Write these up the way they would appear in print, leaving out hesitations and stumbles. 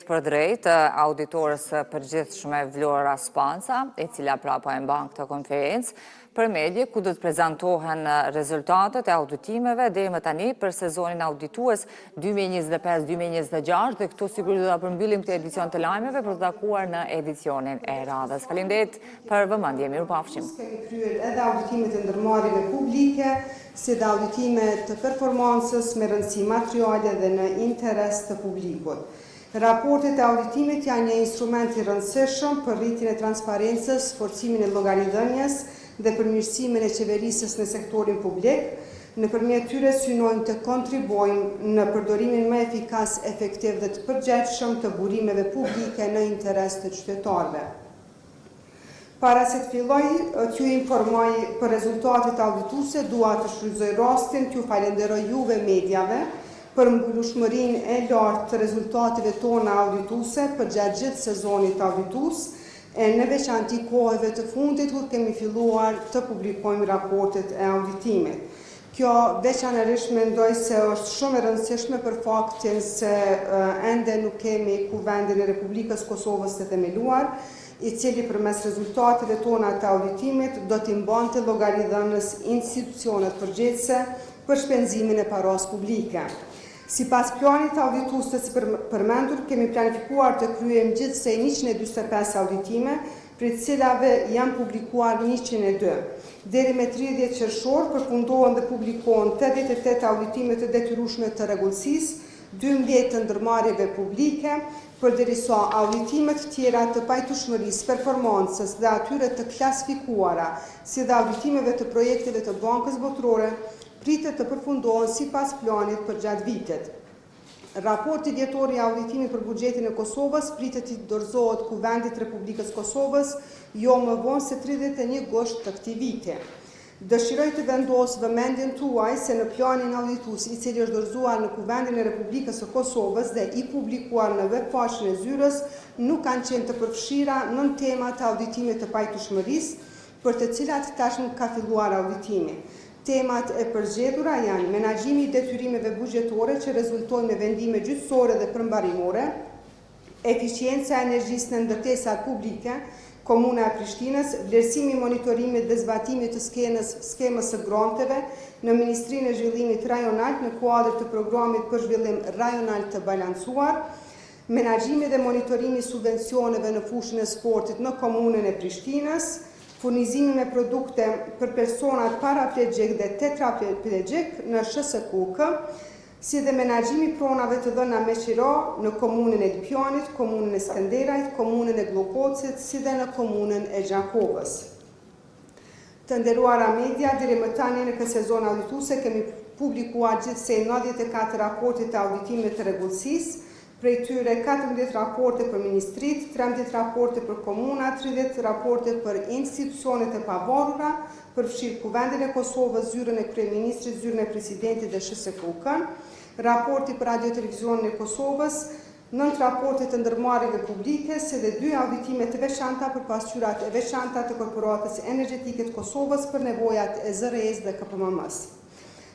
për drejt auditorës përgjithshme Vlora Spanca, e cila prapa e mban këtë konferencë për medje, ku do të prezentohen rezultatet e auditimeve deri më tani për sezonin auditues 2025-2026 dhe këtu sigurisht do ta përmbyllim këtë edicion të lajmeve për të takuar në edicionin e radhës. Faleminderit për vëmendje, mirupafshim. Kemi kryer edhe auditimet e ndërmarrjeve publike, si dhe auditime të performancës me rëndësi materiale dhe në interes të publikut. Raportet e auditimit janë një instrument i rëndësishëm për rritjen e transparencës, forcimin e llogaridhënies dhe përmirësimin e qeverisjes në sektorin publik. Nëpërmjet tyre synojmë të kontribuojmë në përdorimin më efikas, efektiv dhe të përgjegjshëm të burimeve publike në interes të qytetarëve. Para se të filloj t'ju informoj për rezultatet audituese, dua të shfrytëzoj rastin t'ju falenderoj juve mediave për mbulueshmërinë e lartë të rezultateve tona audituese përgjatë gjithë sezonit auditues, e në veçanti kohëve të fundit kur kemi filluar të publikojmë raportet e auditimit. Kjo veçanërisht mendoj se është shumë e rëndësishme për faktin se ende nuk kemi Kuvendin e Republikës Kosovës të themeluar, i cili përmes rezultateve tona të auditimit do t'i mbante llogaridhënës institucionet përgjegjëse për shpenzimin e paras publike. Sipas planit auditues të përmendur, kemi planifikuar të kryejmë gjithsej 145 auditime, për të cilave janë publikuar 102. Deri me 30 qershor përfundohen dhe publikohen 88 auditime të detyrueshme të rregullsisë, 12 të ndërmarrjeve publike, përderisa auditimet tjera të pajtueshmërisë, performancës dhe atyre të klasifikuara, si dhe auditimeve të projekteve të Bankës Botërore, pritet të përfundohen sipas planit për gjatë vitit. Raporti vjetor i auditimit për buxhetin e Kosovës pritet të dorëzohet Kuvendit të Republikës Kosovës jo më vonë se 31 gusht të këtij viti. Dëshiroj të vendos vëmendjen tuaj se në planin auditues i cili është dorëzuar në Kuvendin e Republikës së Kosovës dhe i publikuar në webfaqen e zyrës nuk kanë qenë të përfshira nën temat të auditimit të pajtueshmërisë, për të cilat tashmë ka filluar auditimi. Temat e përzgjedhura janë menaxhimi i detyrimeve buxhetore që rezultojnë me vendime gjyqësore dhe përmbarimore, eficienca e energjisë në ndërtesat publike, Komuna e Prishtinës, vlerësimi i monitorimit dhe zbatimit të skemës së granteve në Ministrinë e Zhvillimit Rajonal në kuadër të programit për zhvillim rajonal të balancuar, menaxhimi dhe monitorimi i subvencioneve në fushën e sportit në Komunën e Prishtinës, furnizimi me produkte për personat paraplegjik dhe tetraplegjik në SHSKUK, si dhe menaxhimi pronave të dhëna me qira në Komunën e Lipjanit, Komunën e Skënderajt, Komunën e Gllokocit, si dhe në Komunën e Gjakovës. Të nderuara media, deri më tani në këtë sezon audituese kemi publikuar gjithsej 94 raporte të auditimit të rregullsisë, prej tyre 14 raporte për ministrit, 13 raporte për komuna, 30 raporte për institucionet e pavarura, përfshirë Kuvendin e Kosovës, zyrën e kryeministrit, zyrën e presidentit dhe SHSKUK-n, raporti për radio televizionin e Kosovës, 9 raporte të ndërmarrjeve publike, si dhe 2 auditime të veçanta për pasqyrat e veçanta të Korporatës Energjetike të Kosovës për nevojat e ZRS dhe KPMM-s.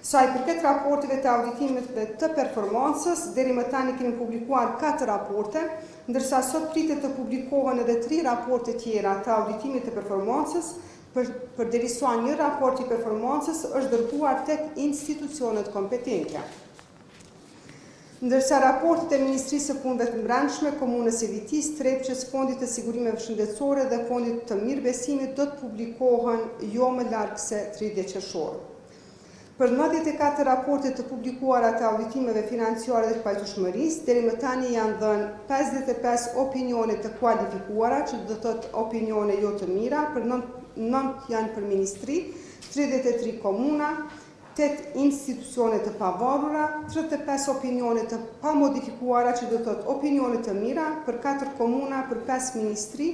Sa i përket raporteve të auditimit dhe të performancës, deri më tani kemi publikuar 4 raporte, ndërsa sot pritet të publikohen edhe 3 raporte tjera të auditimit të performancës, përderisa një raport i performancës është dërguar tek institucionet kompetente. Ndërsa raportet e Ministrisë së Punëve të Brendshme, Komunës së Vitis, Trepçës, Fondit të Sigurimeve Shëndetësore dhe Fondit të Mirëbesimit do të publikohen jo më larg se 30 qershor. Për 94 raporte të publikuara të auditimeve financiare dhe të pajtueshmërisë, deri më tani janë dhënë 55 opinione të kualifikuara, që do të thotë opinione jo të mira, për 9 janë për ministri, 33 komuna, 8 institucione të pavarura, 35 opinione të pamodifikuara, që do të thotë opinione të mira, për 4 komuna, për 5 ministri,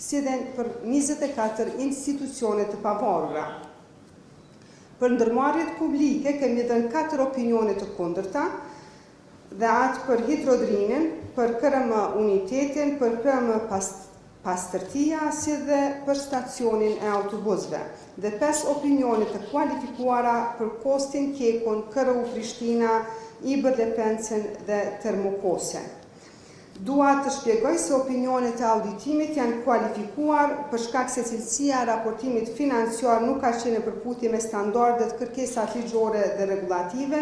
si dhe për 24 institucione të pavarura. Për ndërmarrjet publike kemi dhënë 4 opinione të kundërta, dhe atë për hidrodrinin, për KRM unitetin, për KRM pastërtia, si dhe për stacionin e autobusëve, dhe 5 opinione të kualifikuara për Kostin, Kekun, KRU Prishtina, Ibër dhe Pencen dhe Termokose. Dua të shpjegoj se opinionet e auditimit janë kualifikuar për shkak se cilësia e raportimit financiar nuk ka qenë në përputhje me standardet, kërkesat ligjore dhe regulative.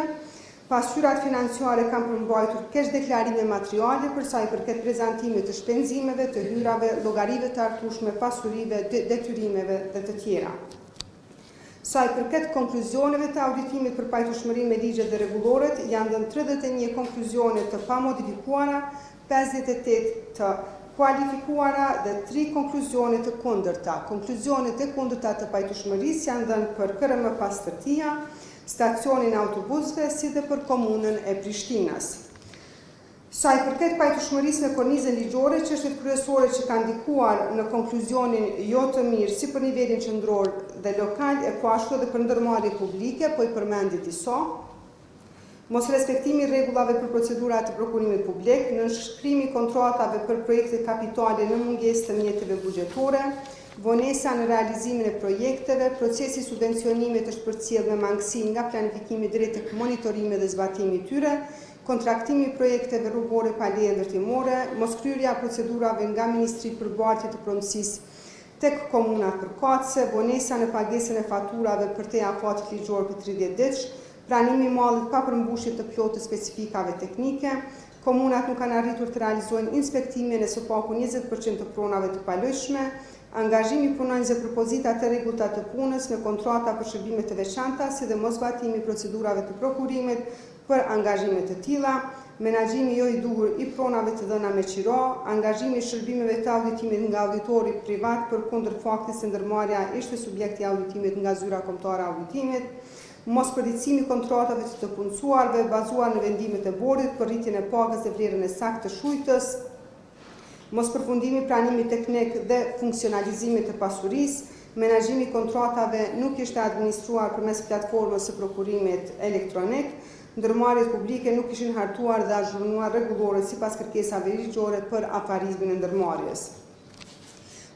Pasqyrat financiare kanë përmbajtur keq deklarime materiale për sa i përket prezantimit të shpenzimeve, të hyrave, llogarive të artueshme, pasurive, detyrimeve dhe të tjera. Sa i përket konkluzioneve të auditimit për pajtueshmërinë me ligjet dhe rregulloret, janë dhënë 31 konkluzione të pamodifikuara, 58 të kualifikuara dhe 3 konkluzione të kundërta. Konkluzionet e kundërta të pajtueshmërisë janë dhënë për KRM Pastërtia, stacionin e autobusëve, si dhe për komunën e Prishtinës. Sa i përket pajtueshmërisë me kornizën ligjore, çështjet kryesore që kanë ndikuar në konkluzionin jo të mirë si për nivelin qendror dhe lokal e po ashtu edhe për ndërmarrje publike, po i përmendi disa. Mos respektimi rregullave për procedurat të prokurimit publik, nënshkrimi kontratave për projekte kapitale në mungesë të mjeteve buxhetore, vonesa në realizimin e projekteve, procesi subvencionimit është përcjellë me mangësi nga planifikimi drejt tek monitorimi dhe zbatimi i tyre, kontraktimi i projekteve rrugore pa leje ndërtimore, moskryerja e procedurave nga Ministria për Bartje të Pronësisë tek komunat përkatëse, vonesa në pagesën e faturave për te afatit ligjor për 30 ditë, pranimi i mallit pa përmbushje të plotë të specifikave teknike, komunat nuk kanë arritur të realizojnë inspektimin e së paku 20% të pronave të palojshme, angazhimi i punonjësve për pozita të rregullta të punës me kontrata për shërbime të veçanta, si dhe mosbatimi i procedurave të prokurimit për angazhime të tilla, menaxhimi jo i duhur i pronave të dhëna me qiro, angazhimi i shërbimeve të auditimit nga auditori privat për kundër faktit se ndërmarrja ishte subjekti i auditimit nga zyra kombëtare e auditimit, mos përditësimi kontratave të punësuarve bazuar në vendimet e bordit për rritjen e pagës dhe vlerën e saktë të shujtës, mos përfundimi pranimit teknik dhe funksionalizimit të pasurisë, menaxhimi i kontratave nuk ishte administruar përmes platformës së prokurimit elektronik, ndërmarrjet publike nuk ishin hartuar dhe azhurnuar rregullore sipas kërkesave ligjore për afarizmin e ndërmarrjes.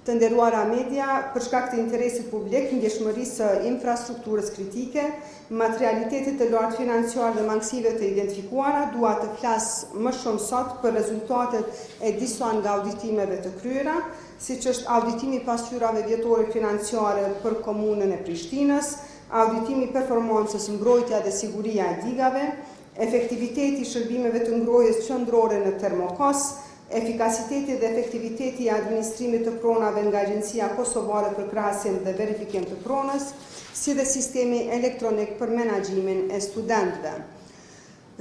Të nderuara media, për shkak të interesit publik, ndjeshmërisë së infrastrukturës kritike, materialitetit të lartë financiar dhe mangësive të identifikuara, dua të flas më shumë sot për rezultatet e disa nga auditimeve të kryera, siç është auditimi i pasqyrave vjetore financiare për komunën e Prishtinës, auditimi i performancës mbrojtja dhe siguria e digave, efektiviteti i shërbimeve të ngrohjes qendrore në Termokos, efikasiteti dhe efektiviteti i administrimit të pronave nga Agjencia Kosovare për krahasim dhe verifikim të pronës, si dhe sistemi elektronik për menaxhimin e studentëve.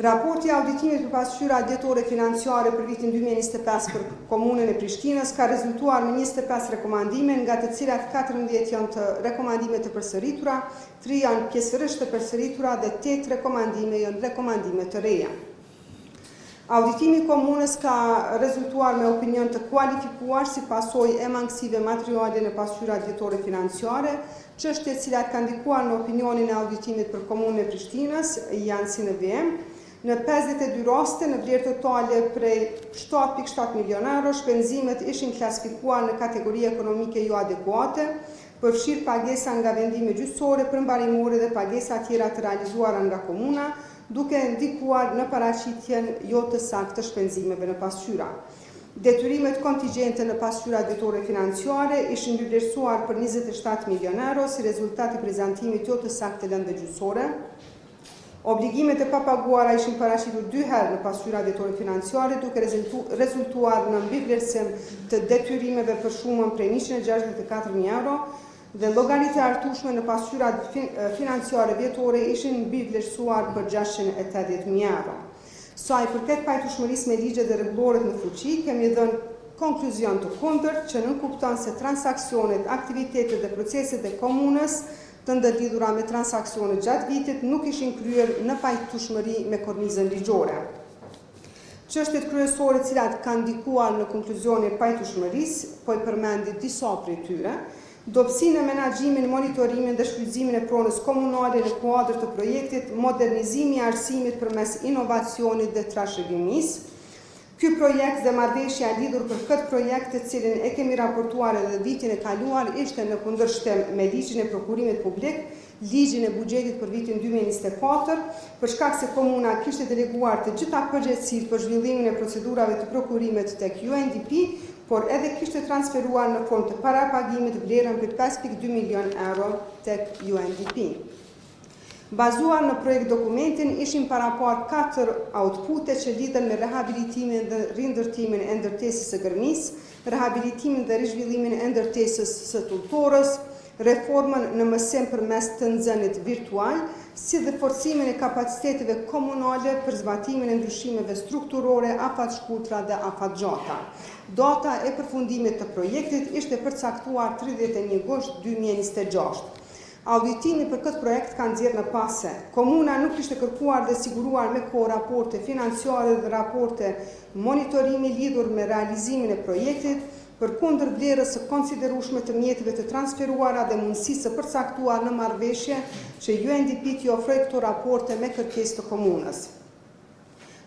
Raporti i auditimit për pasqyrat vjetore financiare për vitin 2025 për komunën e Prishtinës ka rezultuar me 25 rekomandime, nga të cilat 14 janë të rekomandime të përsëritura, 3 janë pjesërisht të përsëritura dhe 8 rekomandime janë rekomandime të reja. Auditimi i komunës ka rezultuar me opinion të kualifikuar si pasojë e mangësive materiale në pasqyrat vjetore financiare, çështjet të cilat kanë ndikuar në opinionin e auditimit për komunën e Prishtinës janë si në vijim. Në 52 raste, në vlerë totale prej 7.7 milion euro, shpenzimet ishin klasifikuar në kategori ekonomike jo adekuate, përfshirë pagesa nga vendime gjyqësore, përmbarimore dhe pagesa tjera të realizuara nga komuna, duke ndikuar në paraqitjen jo të saktë të shpenzimeve në pasqyra. Detyrimet kontingjente në pasqyrat vjetore financiare ishin mbivlerësuar për 27 milion euro si rezultat i prezantimit jo të saktë të lëndëve gjyqësore. Obligimet e papaguara ishin paraqitur 2 herë në pasqyrat vjetore financiare, duke rezultuar në mbivlerësim të detyrimeve për shumën prej 164.000 euro, dhe llogaritë e artueshme në pasqyrat financiare vjetore ishin mbivlerësuar për 680.000 euro. Sa i përket pajtueshmërisë me ligjet dhe rregulloret në fuqi, kemi dhënë konkluzion të kundërt që nënkupton se transaksionet, aktivitetet dhe proceset e komunës të ndërlidhura me transaksionet gjatë vitit nuk ishin kryer në pajtueshmëri me kornizën ligjore. Çështjet kryesore të cilat kanë ndikuar në konkluzionin e pajtueshmërisë, po i përmendi disa prej tyre: dobësinë e menaxhimin, monitorimin dhe shfrytëzimin e pronës komunale në kuadër të projektit, modernizimi i arsimit përmes inovacionit dhe trashëgimisë. Ky projekt dhe marrëveshja lidhur për këtë projekt, të cilin e kemi raportuar edhe vitin e kaluar, ishte në kundërshtim me ligjin e prokurimit publik, ligjin e buxhetit për vitin 2024, për shkak se komuna kishte deleguar të gjitha përgjegjësitë për zhvillimin e procedurave të prokurimit tek UNDP, por edhe kishte transferuar në formë të parapagimit vlerën për 5.2 milion euro tek UNDP. Bazuar në projekt dokumentin, ishin parapar 4 outpute që lidhen me rehabilitimin dhe rindërtimin e ndërtesës së Gërmisë, rehabilitimin dhe rizhvillimin e ndërtesës së Tulltorës, reformën në mësim përmes të nxënit virtual, si dhe forcimin e kapaciteteve komunale për zbatimin e ndryshimeve strukturore, afat shkurtra dhe afat gjata. Data e përfundimit të projektit ishte përcaktuar 31 gusht 2026. Auditimi për këtë projekt ka nxjerrë në pas se komuna nuk ishte kërkuar dhe siguruar me kohë raporte financiare dhe raporte monitorimi lidhur me realizimin e projektit, përkundër vlerës së konsiderueshme të mjeteve të transferuara dhe mundësisë së përcaktuar në marrëveshje që UNDP t'i ofroi këto raporte me kërkesë të komunës.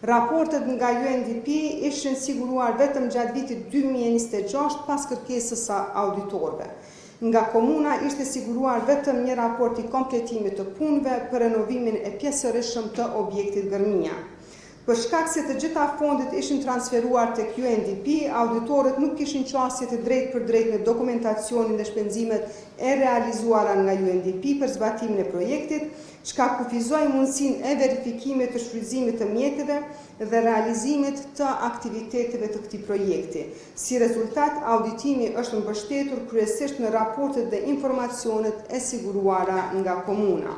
Raportet nga UNDP ishin siguruar vetëm gjatë vitit 2026 pas kërkesës së auditorëve. Nga komuna ishte siguruar vetëm një raport i kompletimit të punëve për renovimin e pjesërisëm të objektit Gërmia. Për shkak se të gjitha fondet ishin transferuar tek UNDP, auditorët nuk kishin qasje të drejtë për drejtë në dokumentacionin dhe shpenzimet e realizuara nga UNDP për zbatimin e projektit, çka kufizoi mundësinë e verifikimit të shfrytëzimit të mjeteve dhe realizimit të aktiviteteve të këtij projekti. Si rezultat, auditimi është mbështetur kryesisht në raportet dhe informacionet e siguruara nga komuna.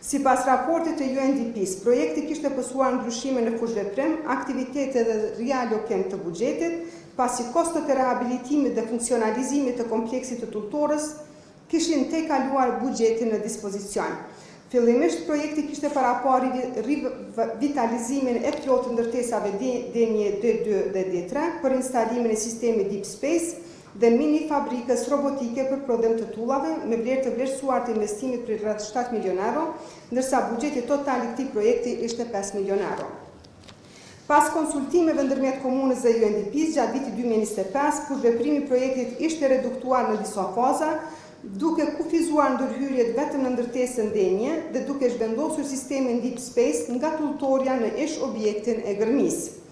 Sipas raportit të UNDP-s, projekti kishte pësuar ndryshime në fushveprim, aktivitete dhe rialokim të buxhetit, pasi kostot e rehabilitimit dhe funksionalizimit të kompleksit të Tulltorës kishin tejkaluar buxhetin në dispozicion. Fillimisht, projekti kishte parapar rivitalizimin e plotë ndërtesave D1, D2 dhe D3 për instalimin e sistemit Deep Space dhe mini fabrikës robotike për prodhim të tullave me vlerë të vlerësuar të investimit për rreth 7 milion euro, ndërsa buxheti total i këtij projekti ishte 5 milion euro. Pas konsultimeve ndërmjet komunës dhe UNDP-s gjatë vitit 2025, fushveprimi i projektit ishte reduktuar në disa faza, duke kufizuar ndërhyrjet vetëm në ndërtesën D1 dhe duke zhvendosur sistemin Deep Space nga Tulltorja në ish objektin e Gërmisë.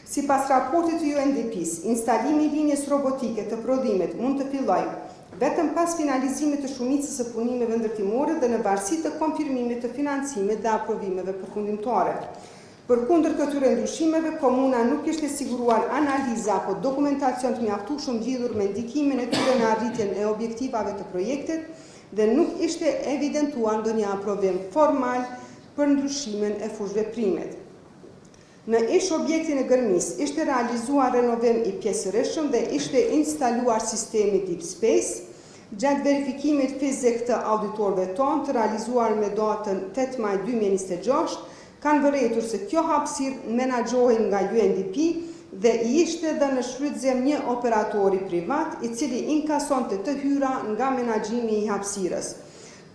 Sipas raportit të UNDP-s, instalimi i linjës robotike të prodhimit mund të fillojë vetëm pas finalizimit të shumicës së punimeve ndërtimore dhe në varësi të konfirmimit të financimit dhe aprovimeve përfundimtare. Përkundër këtyre ndryshimeve, komuna nuk kishte siguruar analiza apo dokumentacion të mjaftueshëm lidhur me ndikimin e tyre në arritjen e objektivave të projektit dhe nuk ishte evidentuar ndonjë aprovim formal për ndryshimin e fushveprimit. Në ish objektin e Gërmisë ishte realizuar renovim i pjesërisëm dhe ishte instaluar sistemi Deep Space. Gjatë verifikimit fizik të auditorëve tonë të realizuar me datën 8 maj 2026, kanë vërejtur se kjo hapësirë menaxhohej nga UNDP dhe i ishte dhe në shfrytëzim një operatori privat i cili inkasonte të hyra nga menaxhimi i hapësirës.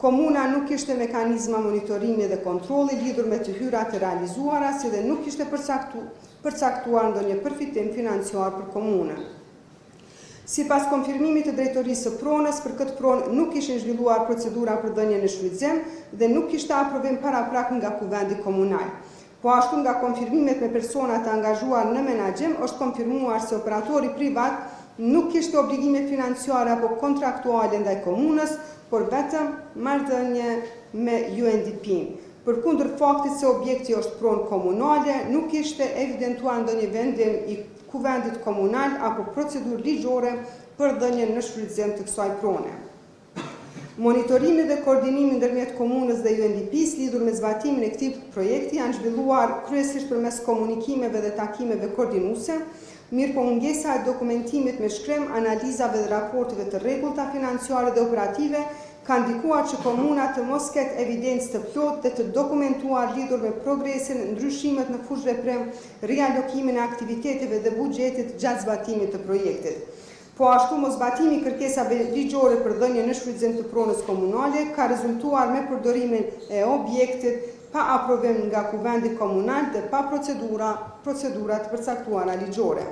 Komuna nuk kishte mekanizma monitorimi dhe kontrolli lidhur me të hyrat e realizuara, si dhe nuk kishte përcaktuar ndonjë përfitim financiar për komunën. Sipas konfirmimit të drejtorisë së pronës, për këtë pronë nuk ishin zhvilluar procedura për dhënien në shfrytëzim dhe nuk kishte aprovim paraprak nga kuvendi komunal. Po ashtu nga konfirmimet me persona të angazhuar në menaxhim, është konfirmuar se operatori privat nuk kishte obligime financiare apo kontraktuale ndaj komunës, por vetëm marrëdhënie me UNDP. Përkundër faktit se objekti është pronë komunale, nuk ishte evidentuar ndonjë vendim i kuvendit komunal apo procedurë ligjore për dhënien në shfrytëzim të kësaj prone. Monitorimi dhe koordinimi ndërmjet komunës dhe UNDP-s lidhur me zbatimin e këtij projekti janë zhvilluar kryesisht përmes komunikimeve dhe takimeve koordinuese, mirë po mungesa e dokumentimit me shkrim, analizave dhe raporteve të rregullta financiare dhe operative ka ndikuar që komuna të mos ketë evidencë të plotë dhe të dokumentuar lidhur me progresin, ndryshimet në fushveprim, rialokimin e aktiviteteve dhe buxhetit gjatë zbatimit të projektit. Po ashtu mosbatimi i kërkesave ligjore për dhënien në shfrytëzim të pronës komunale ka rezultuar me përdorimin e objektit pa aprovim nga kuvendi komunal dhe pa procedura procedurat përcaktuara ligjore.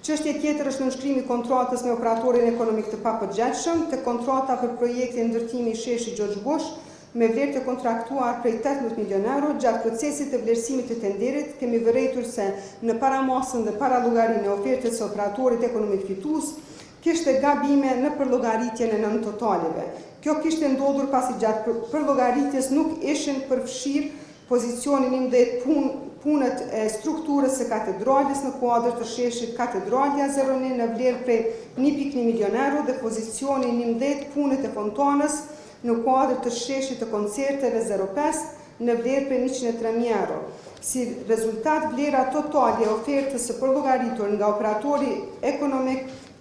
Çështje tjetër është nënshkrimi i kontratës me operatorin ekonomik të papërgjegjshëm, te kontrata për projektin ndërtimi i sheshit Gjergj Bush me vlerë të kontraktuar prej 18 milion euro. Gjatë procesit të vlerësimit të tenderit kemi vërejtur se në paramasën dhe parallogarinë e ofertës së operatorit ekonomik fitues kishte gabime në përllogaritjen e nën totaleve. Kjo kishte ndodhur pasi gjatë përllogaritjes nuk ishin përfshirë pozicioni 11 punët e strukturës së katedralës në kuadër të sheshit Katedralja 01 në vlerë prej 1.1 milion euro dhe pozicioni 11 punët e fontanës në kuadër të sheshit të koncerteve 05 në vlerë prej 103.000 euro. Si rezultat, vlera totale e ofertës së përllogaritur nga operatori ekonomik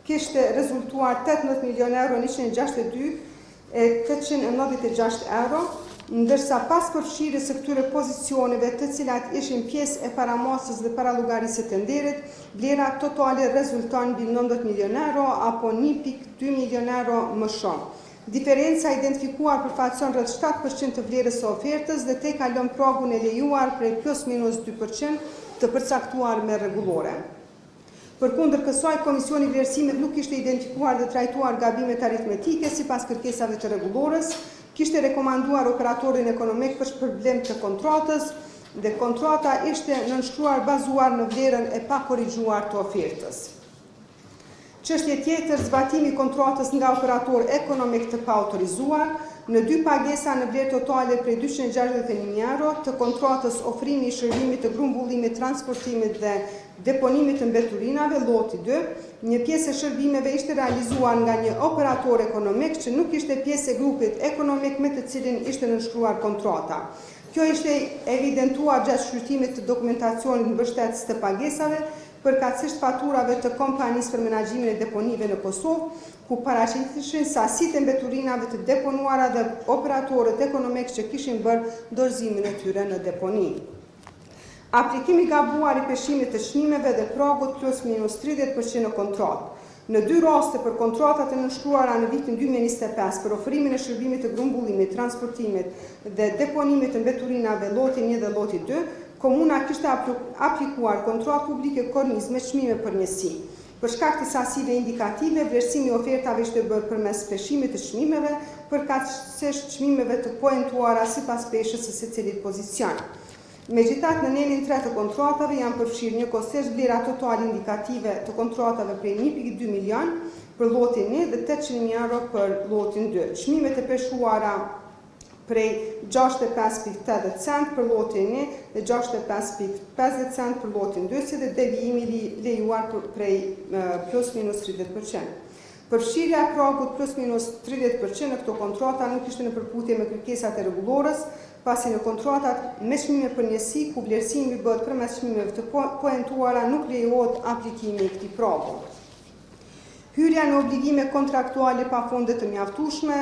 kishte rezultuar 18 milion euro 162.896 euro, ndërsa pas përfshirjes së këtyre pozicioneve të cilat ishin pjesë e paramasës dhe parallogarisë së tenderit, vlera totale rezulton mbi 90 milion euro apo 1.2 milion euro më shumë. Diferenca identifikuar përfaqëson rreth 7% të vlerës së ofertës dhe te kalon pragun e lejuar prej plus minus 2% të përcaktuar me rregullore. Përkundër kësaj, Komisioni i Vlerësimit nuk kishte identifikuar dhe trajtuar gabimet aritmetike sipas kërkesave të rregullores, kishte rekomanduar operatorin ekonomik për shpërblim të kontratës dhe kontrata ishte nënshkruar bazuar në vlerën e pakorrigjuar të ofertës. Çështje tjetër, zbatimi i kontratës nga operator ekonomik të paautorizuar në 2 pagesa në vlerë totale prej 261.000 euro të kontratës ofrimi i shërbimit të grumbullimit, transportimit dhe deponimit të mbeturinave loti 2, një pjesë e shërbimeve ishte realizuar nga një operator ekonomik që nuk ishte pjesë e grupit ekonomik me të cilin ishte nënshkruar kontrata. Kjo ishte evidentuar gjatë shqyrtimit të dokumentacionit mbështetës të pagesave, përkatësisht faturave të kompanisë për menaxhimin e deponive në Kosovë, ku paraqiteshin sasitë e mbeturinave të deponuara dhe operatorët ekonomik që kishin bërë dorëzimin e tyre në deponi. Aplikimi gabuar i peshimit të çmimeve dhe pragut plus minus 30% në kontratë. Në 2 raste për kontratat e nënshkruara në vitin 2025 për ofrimin e shërbimit të grumbullimit, transportimit dhe deponimit të mbeturinave loti 1 dhe loti 2, Komuna kishte aplikuar kontratë publike kornizë me çmime për njësi. Për shkak të sasive indikative, vlerësimi i ofertave ishte bërë përmes peshimit të çmimeve, përkatësisht çmimeve të poentuara sipas peshës së secilit pozicion. Megjithatë, në nenin 3 të kontratave janë përfshirë njëkohësisht vlera totale indikative të kontratave prej 1.2 milion për lotin 1 dhe 800.000 euro për lotin 2. Çmimet e peshuara prej 65.80 cent për lotin 1 dhe 65.50 cent për lotin 2, si dhe devijimi lejuar prej plus minus 30%. Përfshirja e pragut plus minus 30% në këto kontrata nuk ishte në përputhje me kërkesat e rregullores, pasi në kontratat me çmime për njësi, ku vlerësimi bëhet përmes çmimeve të poentuara, nuk lejohet aplikimi i këtij pragu. Hyrja në obligime kontraktuale pa fonde të mjaftueshme.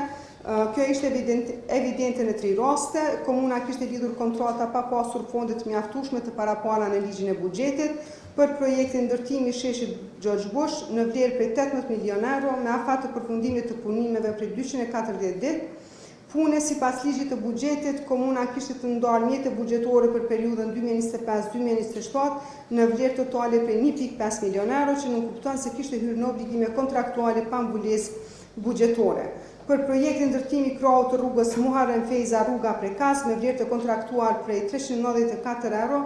Kjo ishte evidente në 3 raste. Komuna kishte lidhur kontrata pa pasur fonde të mjaftueshme të parapara në ligjin e buxhetit për projektin ndërtimi i sheshit Gjergj Bush në vlerë prej 18 milion euro me afat të përfundimit të punimeve prej 240 ditë. Pune sipas ligjit të buxhetit, Komuna kishte të ndarë mjete buxhetore për periudhën 2025-2027 në vlerë totale prej 1.5 milion euro, që nuk kupton se kishte hyrë në obligime kontraktuale pa mbulesë buxhetore. Për projektin ndërtimi krau të rrugës Muharrem Feyza rruga Prekaz me vlerë të kontraktuar prej 394.000 euro,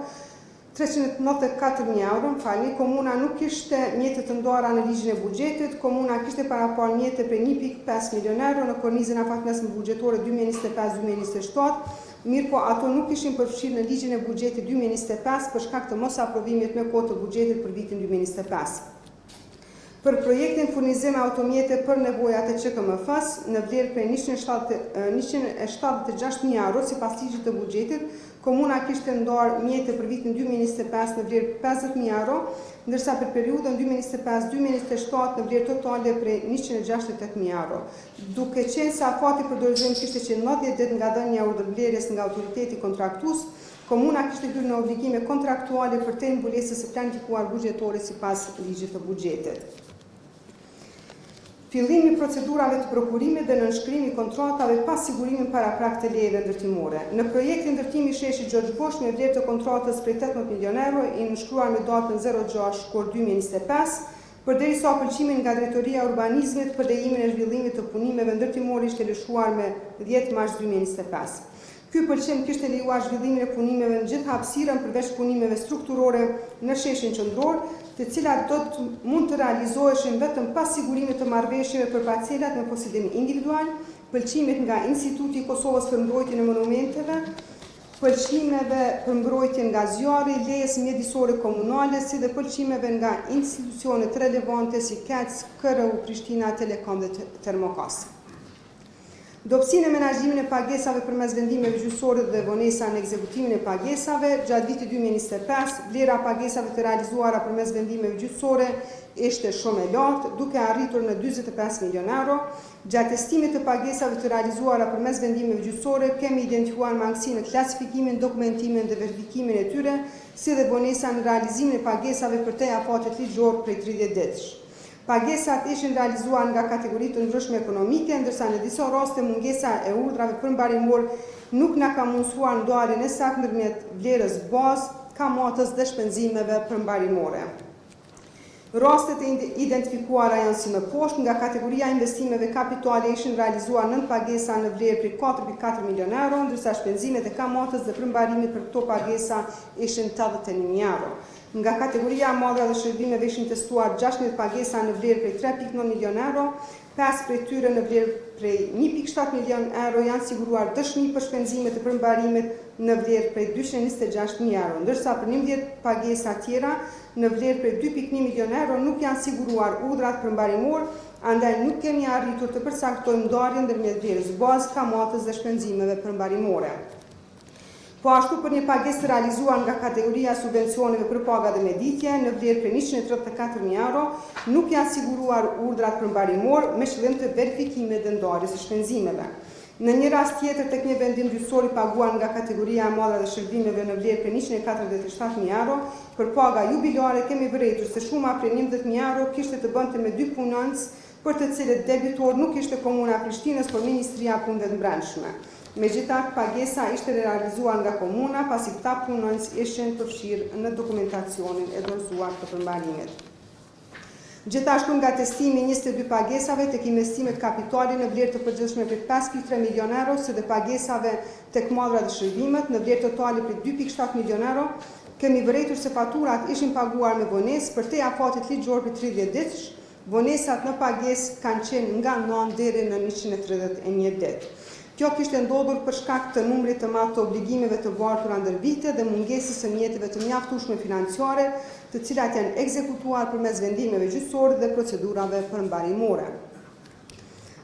Komuna nuk kishte mjete të ndara në ligjin e buxhetit. Komuna kishte parapar mjete prej 1.5 milion euro në kornizën afatmesme buxhetore 2025-2027, mirë po ato nuk ishin përfshirë në ligjin e buxhetit 2025 për shkak të mos aprovimit me kohë të buxhetit për vitin 2025. Për projektin furnizim automjete për nevojat e QKMF-s në vlerë prej 176.000 euro sipas ligjit të buxhetit, Komuna kishte ndarë mjete për vitin 2025 në vlerë 50.000 euro, ndërsa për periudhën 2025-2027 në vlerë totale prej 168.000 euro. Duke qenë se afati për dorëzim kishte qenë 90 ditë nga dhënia e urdhërblerjes nga autoriteti kontraktues, Komuna kishte hyrë në obligime kontraktuale për te mbulesës së planifikuar buxhetore sipas ligjit të buxhetit. fillimi procedurave të prokurimit dhe nënshkrimi kontratave pas sigurimin para prak të lejeve ndërtimore. Në projektin ndërtimi sheshi Gjergj Bosh me vlerë të kontratës prej 18 milion euro i nënshkruar me datën 06 shkor 2025, përderisa pëlqimin nga Drejtoria e Urbanizmit për lejimin e zhvillimit të punimeve ndërtimore ishte lëshuar me 10 mars 2025. Ky pëlqim kishte lejuar zhvillimin e punimeve në gjithë hapësirën përveç punimeve strukturore në sheshin qendror, të cilat mund të realizoheshin vetëm pas sigurimit të marrëveshjeve për parcelat me posedim individual, pëlqimit nga Instituti i Kosovës për mbrojtjen e monumenteve, pëlqimeve për mbrojtjen nga zjarri, lejes mjedisore komunale, si dhe pëlqimeve nga institucionet relevante si KEC, KRU, Prishtina, Telekom dhe Termokas. Dobësinë e menaxhimit e pagesave përmes vendimeve gjyqësore dhe vonesa në ekzekutimin e pagesave, gjatë vitit 2025, vlera e pagesave të realizuara përmes vendimeve gjyqësore ishte shumë e lartë, duke arritur në 45 milion euro. Gjatë estimit të pagesave të realizuara përmes vendimeve gjyqësore, kemi identifikuar mangësi në klasifikimin, dokumentimin dhe verifikimin e tyre, si dhe vonesa në realizimin e pagesave për te afatet ligjor prej 30 ditësh. Pagesat ishin realizuar nga kategoritë të ndryshme ekonomike, ndërsa në disa raste mungesa e urdhrave përmbarimor nuk na ka mundësuar ndarjen e saktë ndërmjet vlerës bazë, kamatës dhe shpenzimeve përmbarimore. Rastet e identifikuara janë si më poshtë, nga kategoria investimeve kapitale ishin realizuar 9 pagesa në vlerë për 4,4 milion euro, ndërsa shpenzimet e kamatës dhe përmbarimit për këto pagesa ishin 81.000 euro. Nga kategoria madra dhe shërbimeve ishin testuar 16 pagesa në vlerë prej 3,9 milion euro, 5 prej tyre në vlerë prej 1,7 milion euro janë siguruar dëshmi për shpenzimet e përmbarimit në vlerë prej 226.000 euro, ndërsa për 11 pagesa tjera në vlerë prej 2,1 milion euro nuk janë siguruar urdhrat përmbarimor, andaj nuk kemi arritur të përcaktojmë ndarjen ndërmjet vlerës bazë, kamatës dhe shpenzimeve përmbarimore. Po ashtu për një pagesë realizuar nga kategoria subvencioneve për paga dhe meditje në vlerë për 134.000 euro, nuk janë siguruar urdhrat përmbarimor me qëllim të verifikimit dhe ndarjes së shpenzimeve. Në një rast tjetër tek një vendim gjyqësor i paguar nga kategoria e madhe dhe shërbimeve në vlerë për 147.000 euro, për paga jubilare kemi vërejtur se shuma prej 11.000 euro kishte të bënte me 2 punonjës për të cilët debitor nuk ishte Komuna e Prishtinës, por Ministria e Punëve të Brendshme. Megjithatë, pagesa ishte realizuar nga komuna, pasi këta punonjës ishin përfshirë në dokumentacionin e dorëzuar të përmbarimit. Gjithashtu nga testimi 22 pagesave tek investimet kapitale në vlerë të përgjithshme për 5,3 milion euro, si dhe pagesave tek madra dhe shërbimet në vlerë totale për 2,7 milion euro, kemi vërejtur se faturat ishin paguar me vonesë për te afatit ligjor për 30 ditësh. Vonesat në pagesë kanë qenë nga 9 deri në 131 ditë. Kjo kishte ndodhur për shkak të numrit të madh të obligimeve të bartura ndër vite dhe mungesës së mjeteve të mjaftueshme financiare, të cilat janë ekzekutuar përmes vendimeve gjyqësore dhe procedurave përmbarimore.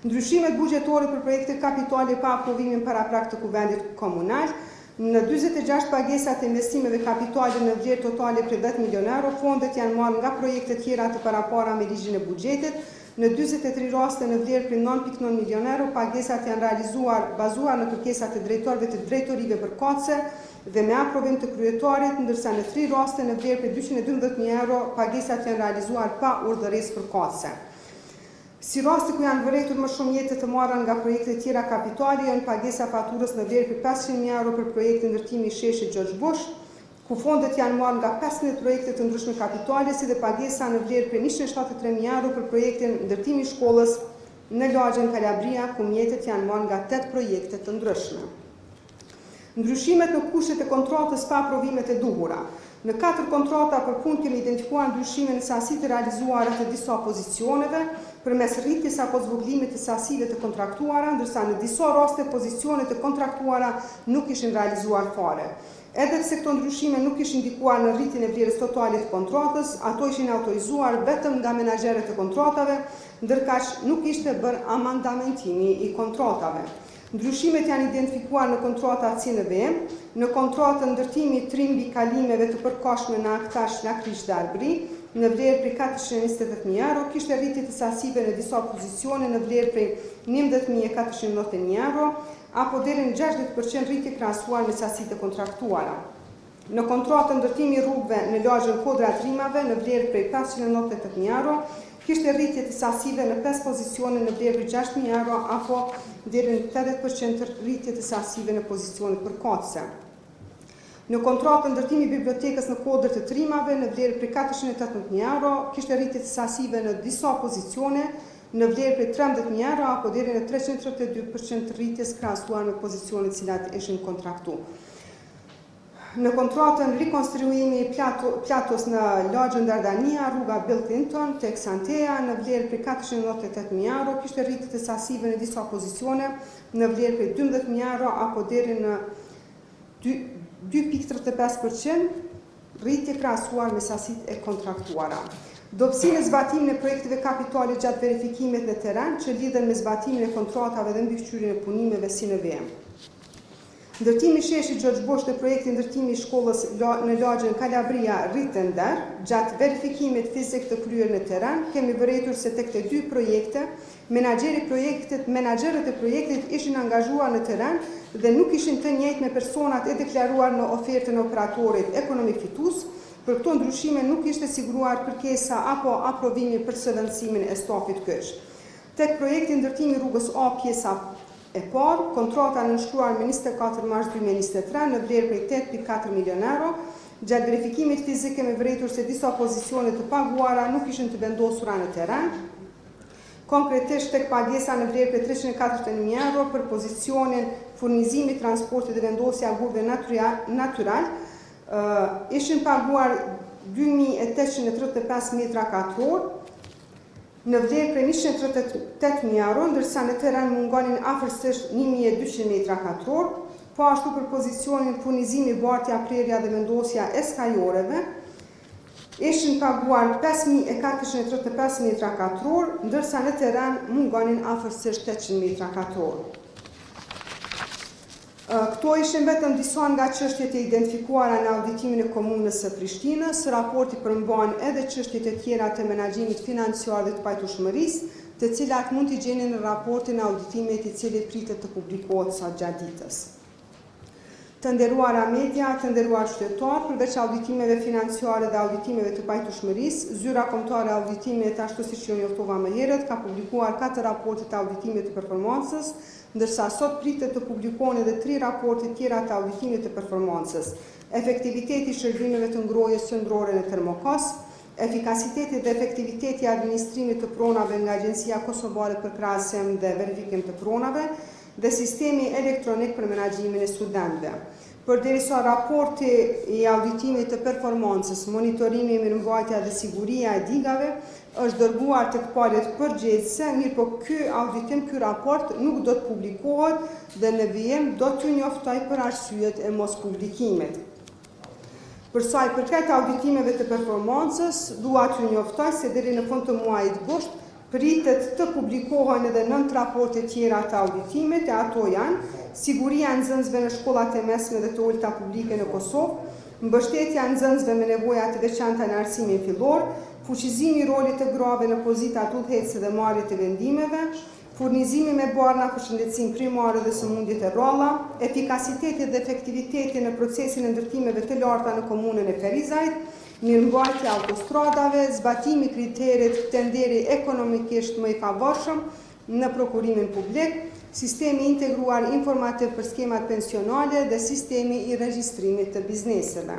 Ndryshimet buxhetore për projekte kapitale pa aprovimin paraprak të Kuvendit Komunal. Në 46 pagesat e investimeve kapitale në vlerë totale për 10 milion euro, fondet janë marrë nga projekte tjera të parapara me ligjin e buxhetit. Në 43 raste në vlerë për 9,9 milion euro, pagesat janë realizuar bazuar në kërkesat e drejtorëve të drejtorive përkatëse dhe me aprovim të kryetarit, ndërsa në 3 raste në vlerë për 212.000 euro, pagesat janë realizuar pa urdhëresë përkatëse. Si rasti ku janë vërejtur më shumë jetë të marra nga projekte tjera kapitale, janë pagesa faturës në vlerë për 500.000 euro për projektin ndërtimi i sheshit Gjergj Bosh, ku fondet janë marrë nga 15 projekte të ndryshme kapitale, si dhe pagesa në vlerë për 173.000 euro për projektin ndërtimi i shkollës në lagjen Kalabria, ku mjetet janë marrë nga 8 projekte të ndryshme. Ndryshimet në kushtet e kontratës pa aprovimet e duhura. Në 4 kontrata për punë kemi identifikuar ndryshime në sasi të realizuara të disa pozicioneve, përmes rritjes apo zvogëlimit të sasive të kontraktuara, ndërsa në disa raste pozicionet e kontraktuara nuk ishin realizuar fare. Edhe pse këto ndryshime nuk ishin ndikuar në rritjen e vlerës totale të kontratës, ato ishin autorizuar vetëm nga menaxherët e kontratave, ndërkaq nuk ishte bërë amandamentimi i kontratave. Ndryshimet janë identifikuar në kontrata CNVM, në kontratën ndërtimi trimbi kalimeve të përkohshme në Aktash, Lakrish dhe Arbri, në vlerë prej 428.000 euro, kishte rritje të sasive në disa pozicione në vlerë prej 19.491 euro, apo deri në 60% rritje krahasuar me sasitë e kontraktuara. Në kontratën ndërtimi rrugëve në lagjen Kodra Trimave në vlerë prej 598.000 euro, kishte rritje të sasive në 5 pozicione në vlerë për 6.000 euro, apo deri në 80% rritje të sasive në pozicionet përkatëse. Në kontratën ndërtimi i bibliotekës në kodër të trimave në vlerë për 418.000 euro, kishte rritje të sasive në disa pozicione në vlerë për 13.000 euro, apo deri në 332% rritjes krahasuar me pozicionet cilat ishin kontraktu. Në kontratën rikonstruimi platos në lagjën Dardania, rruga Bill Clinton, tek Santea, në vlerë për 498.000 euro, kishte rritje të sasive në disa pozicione në vlerë për 12.000 euro, apo deri në 2.35% rritje krahasuar me sasitë e kontraktuara. Dobësinë e zbatimit në projektive kapitale gjatë verifikimit në terren që lidhen me zbatimin e kontratave dhe mbikëqyrjen e punimeve si në VM. Ndërtimi sheshi George Bush në projektin ndërtimi i shkollës në lagjën Kalabria Ritender, gjatë verifikimit fizik të kryer në terren, kemi vërejtur se tek të 2 projekte, menaxherët e projektit ishin angazhuar në terren dhe nuk ishin të njëjtë me personat e deklaruar në ofertën e operatorit ekonomik fitues. Për këto ndryshime nuk ishte siguruar kërkesa apo aprovimi për zëvendësimin e stafit kyç. Tek projekti ndërtimi rrugës A pjesa e parë, kontrata nënshkruar me 24 mars 2023 në vlerë prej 8.4 milion euro, gjatë verifikimit fizik kemi vërejtur se disa pozicione të paguara nuk ishin të vendosura në terren. Konkretisht tek pagesa në vlerë prej 341.000 euro për pozicionin furnizimi, transporti dhe vendosja gurve natyral, ishin paguar 2.835 metra katror, në vlerë prej 138.000 euro, ndërsa në terren mungonin afërsisht 1.200 metra katror, po ashtu për pozicionin furnizimi, bartja, prerja dhe vendosja e skajoreve, ishin paguar 5.435 metra katror, ndërsa në terren mungonin afërsisht 800 metra katror. Këto ishin vetëm disa nga çështjet e identifikuara në auditimin e komunës së Prishtinës. Raporti përmban edhe çështjet e tjera të menaxhimit financiar dhe të pajtueshmërisë, të cilat mund t'i gjeni në raportin e auditimit i cili pritet të publikohet sa gjatë ditës. Të nderuara media, të nderuar qytetarë, përveç auditimeve financiare dhe auditimeve të pajtueshmërisë, zyra kombëtare e auditimit, ashtu siç ju njoftova më herët, ka publikuar 4 raporte të auditimit të performancës, ndërsa sot pritet të publikohen edhe 3 raporte tjera të auditimit të performancës: efektiviteti i shërbimeve të ngrohjes qendrore në Termokos, efikasiteti dhe efektiviteti i administrimit të pronave nga Agjencia Kosovare për Krahasim dhe Verifikim të Pronave, dhe sistemi elektronik për menaxhimin e studentëve. Përderisa raporti i auditimit të performancës, monitorimi, mirëmbajtja dhe siguria e digave është dërguar tek palët përgjegjëse, mirëpo ky raport nuk do të publikohet dhe në vijim do t'ju njoftoj për arsyet e mos publikimit. Për sa i përket auditimeve të performancës, dua t'ju njoftoj se deri në fund të muajit gusht pritet të publikohen edhe 9 raporte tjera të auditimit, e ato janë: siguria e nxënësve në shkollat e mesme dhe të ulta publike në Kosovë, mbështetja e nxënësve me nevoja të veçanta në arsimin fillor, fuqizimi i rolit të grave në pozitat udhëhecëse dhe marrje të vendimeve, furnizimi me barna për shëndetësinë primare dhe sëmundjet e rralla, efikasiteti dhe efektiviteti në procesin e ndërtimeve të larta në komunën e Ferizajt, mirëmbajtja autostradave, zbatimi kriterit tenderi ekonomikisht më i favorshëm në prokurimin publik, sistemi integruar informativ për skemat pensionale dhe sistemi i regjistrimit të bizneseve.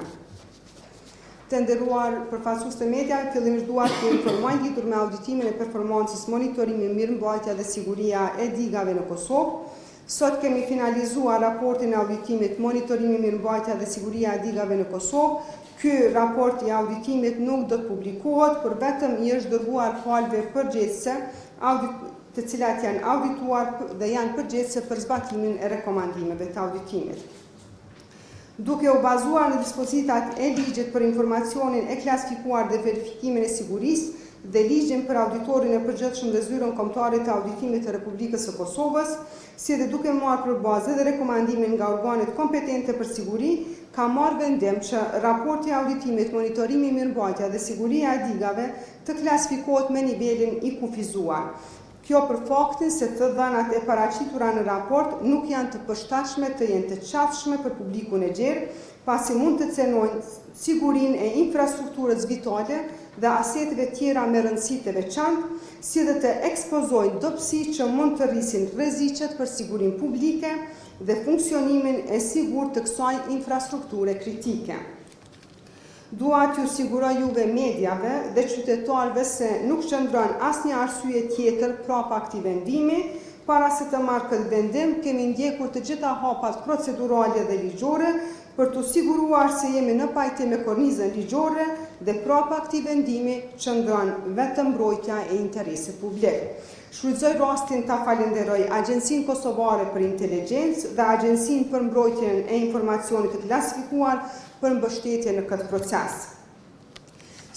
Të nderuar përfaqësues të media, fillimisht dua t'ju informoj lidhur me auditimin e performancës, monitorimi, mirëmbajtja dhe siguria e digave në Kosovë. Sot kemi finalizuar raportin e auditimit monitorimi, mirëmbajtja dhe siguria e digave në Kosovë. Ky raport i auditimit nuk do të publikohet, por vetëm i është dërguar palëve përgjegjëse, të cilat janë audituar dhe janë përgjegjëse për zbatimin e rekomandimeve të auditimit. Duke u bazuar në dispozitat e ligjit për informacionin e klasifikuar dhe verifikimin e sigurisë dhe ligjin për auditorin e përgjithshëm dhe zyrën kombëtare të auditimit të Republikës së Kosovës, si dhe duke marrë për bazë dhe rekomandimin nga organet kompetente për siguri, ka marrë vendim që raporti i auditimit, monitorimi, mirëmbajtja dhe siguria e digave të klasifikohet me nivelin i kufizuar. Kjo për faktin se të dhënat e paraqitura në raport nuk janë të përshtatshme të jenë të qafshme për publikun e gjerë, pasi mund të cenojnë sigurinë e infrastrukturës vitale dhe aseteve tjera me rëndësi të veçantë, si dhe të ekspozojnë dobësi që mund të rrisin rreziqet për sigurinë publike dhe funksionimin e sigurt të kësaj infrastrukture kritike. Dua t'ju siguroj juve mediave dhe qytetarëve se nuk qëndron asnjë arsye tjetër prapa këtij vendimi. Para se të marrë këtë vendim, kemi ndjekur të gjitha hapat procedurale dhe ligjore për të siguruar se jemi në pajtim me kornizën ligjore dhe prapa këtij vendimi qëndron vetëm mbrojtja e interesit publik. Shfrytëzoj rastin ta falenderoj Agjencinë Kosovare për Inteligjencë dhe Agjencinë për Mbrojtjen e Informacionit të Klasifikuar për mbështetje në këtë proces.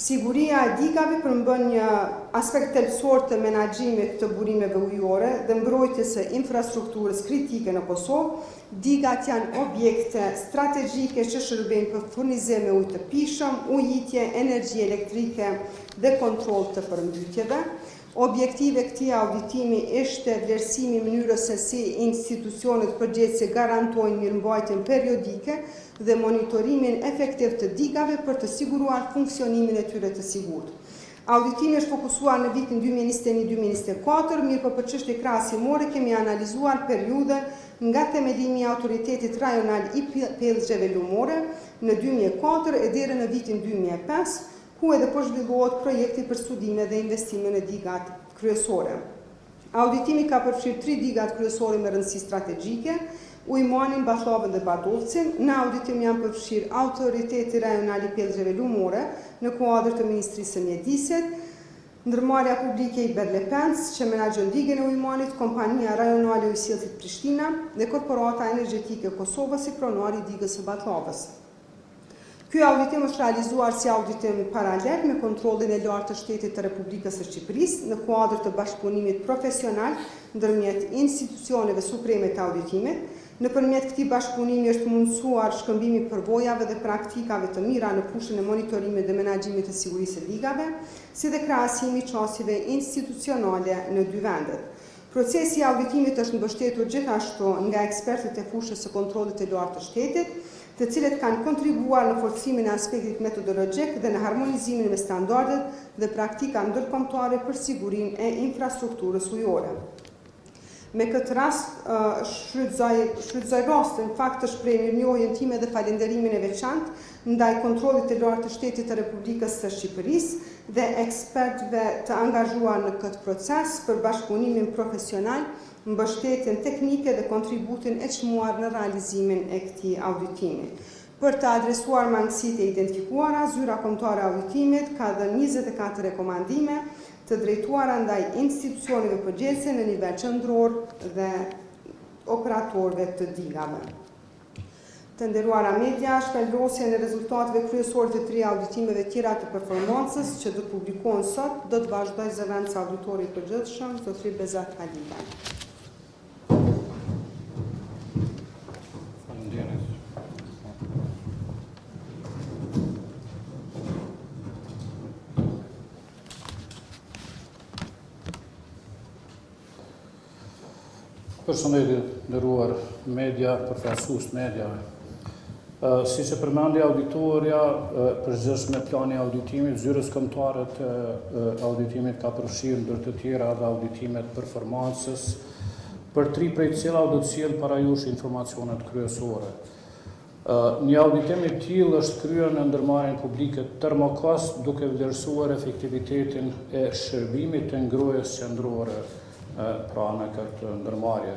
Siguria e digave përmbën një aspekt thelbësor të menaxhimit të burimeve ujore dhe mbrojtjes së infrastrukturës kritike në Kosovë. Digat janë objekte strategjike që shërbejnë për furnizim me ujë të pishëm, ujitje, energji elektrike dhe kontroll të përmbytjeve. Objektive këtij auditimi ishte vlerësimi i mënyrës se si institucionet përgjegjëse garantojnë mirëmbajtjen periodike dhe monitorimin efektiv të digave për të siguruar funksionimin e tyre të sigurt. Auditimi është fokusuar në vitin 2021-2024, mirë për çështje krahasimore kemi analizuar periudhën nga themelimi i autoritetit rajonal i pellgjeve lumore në 2004 e deri në vitin 2005, ku edhe po zhvillohet projekti për studime dhe investime në digat kryesore. Auditimi ka përfshirë 3 digat kryesore me rëndësi strategjike, Ujmanin, Bathllavën dhe Badovcin. Në auditim janë përfshirë autoriteti rajonal i pellgjeve lumore në kuadër të Ministrisë së Mjedisit, ndërmarrja publike i Berlepens që menaxhon digën e Ujmanit, kompania rajonale e ujësillësit Prishtina dhe Korporata Energjetike e Kosovës si pronar i digës së Bathlavës. Ky auditim është realizuar si auditim paralel me kontrollin e lartë të Shtetit të Republikës së Shqipërisë në kuadër të bashkëpunimit profesional ndërmjet institucioneve supreme të auditimit. Nëpërmjet këtij bashkëpunimi është mundësuar shkëmbimi i përvojave dhe praktikave të mira në fushën e monitorimit dhe menaxhimit të sigurisë së digave, si dhe krahasimi i çësive institucionale në dy vendet. Procesi i auditimit është mbështetur gjithashtu nga ekspertët e fushës së kontrollit të lartë të Shtetit, të cilët kanë kontribuar në forcimin e aspektit metodologjik dhe në harmonizimin me standardet dhe praktika ndërkombëtare për sigurinë e infrastrukturës ujore. Me këtë rast, shfrytëzoj rastin fakt të shpreh mirënjohjen time dhe falënderimin e veçantë ndaj kontrollit të lartë të Shtetit të Republikës së Shqipërisë dhe ekspertëve të angazhuar në këtë proces për bashkëpunimin profesional, mbështetjen teknike dhe kontributin e çmuar në realizimin e këtij auditimi. Për të adresuar mangësitë e identifikuara, zyra kombëtare e auditimit ka dhënë 24 rekomandime të drejtuara ndaj institucioneve përgjegjëse në nivel qendror dhe operatorëve të digave. Të nderuara media, shpallosjen e rezultateve kryesore të 3 auditimeve tjera të performancës që do të publikohen sot, do të vazhdojë zëvendësi auditori i përgjithshëm, zotëri Bezat Halida. Personelit nderuar media, përfaqësues mediave. Si që përmendi auditorja, përgjithshme plani auditimit, zyrës kombëtare të auditimit ka përfshirë ndër të tjera dhe auditimet performancës, për 3 prej cila do të sjell para jush informacionet kryesore. Një auditim i tillë është kryer në ndërmarrjen publike Termokos, duke vlerësuar efektivitetin e shërbimit të ngrohjes qendrore pra në këtë ndërmarrje.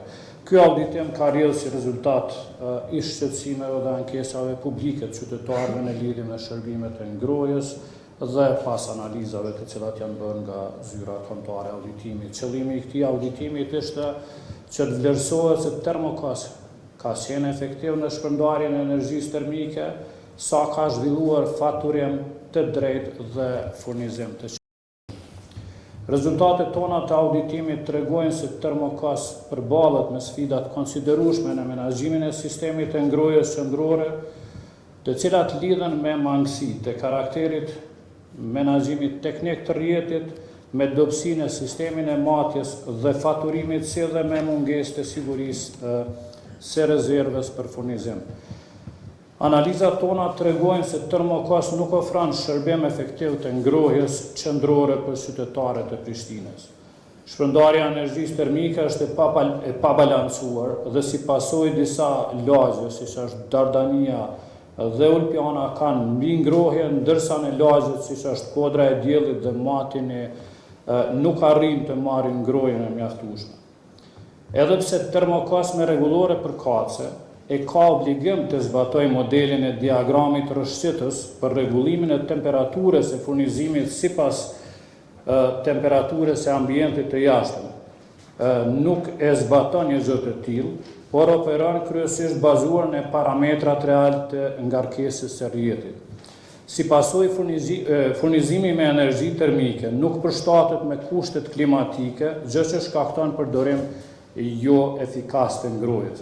Ky auditim ka rrjedhë si rezultat i shqetësimeve dhe ankesave publike të qytetarëve në lidhje me shërbimet e ngrohjes dhe pas analizave të cilat janë bërë nga zyra kombëtare e auditimit. Qëllimi i këtij auditimit ishte që të vlerësohet se Termokos ka qenë efektiv në shpërndarjen e energjisë termike, sa ka zhvilluar faturim të drejtë dhe furnizim të Rezultatet tona të auditimit tregojnë se Termokos përballet me sfidat konsiderueshme në menaxhimin e sistemit të ngrohjes qendrore, të cilat lidhen me mangësitë e karakterit menaxhimit teknik të rrjetit, me dobësinë e sistemin e matjes dhe faturimit, si dhe me mungesë të sigurisë së rezervës për furnizim. Analizat tona tregojnë se Termokos nuk ofron shërbim efektiv të ngrohjes qendrore për qytetarët e Prishtinës. Shpërndarja e energjisë termike është e pabalancuar dhe si pasojë disa lagje, siç është Dardania dhe Ulpiana kanë mbi ngrohje, ndërsa në lagjet siç është Kodra e Diellit dhe Matini nuk arrin të marrin ngrohjen e mjaftueshme. Edhe pse Termokos me rregullore përkatëse e ka obligim të zbatoj modelin e diagramit rrëshqitës për rregullimin e temperaturës e furnizimit sipas temperaturës e ambientit të jashtëm. Nuk e zbaton një gjë të tillë, por operon kryesisht bazuar në parametrat real të ngarkesës së rrjetit. Si pasojë, furnizimi me energji termike nuk përshtatet me kushtet klimatike, gjë që shkakton përdorim jo efikas të ngrohjes.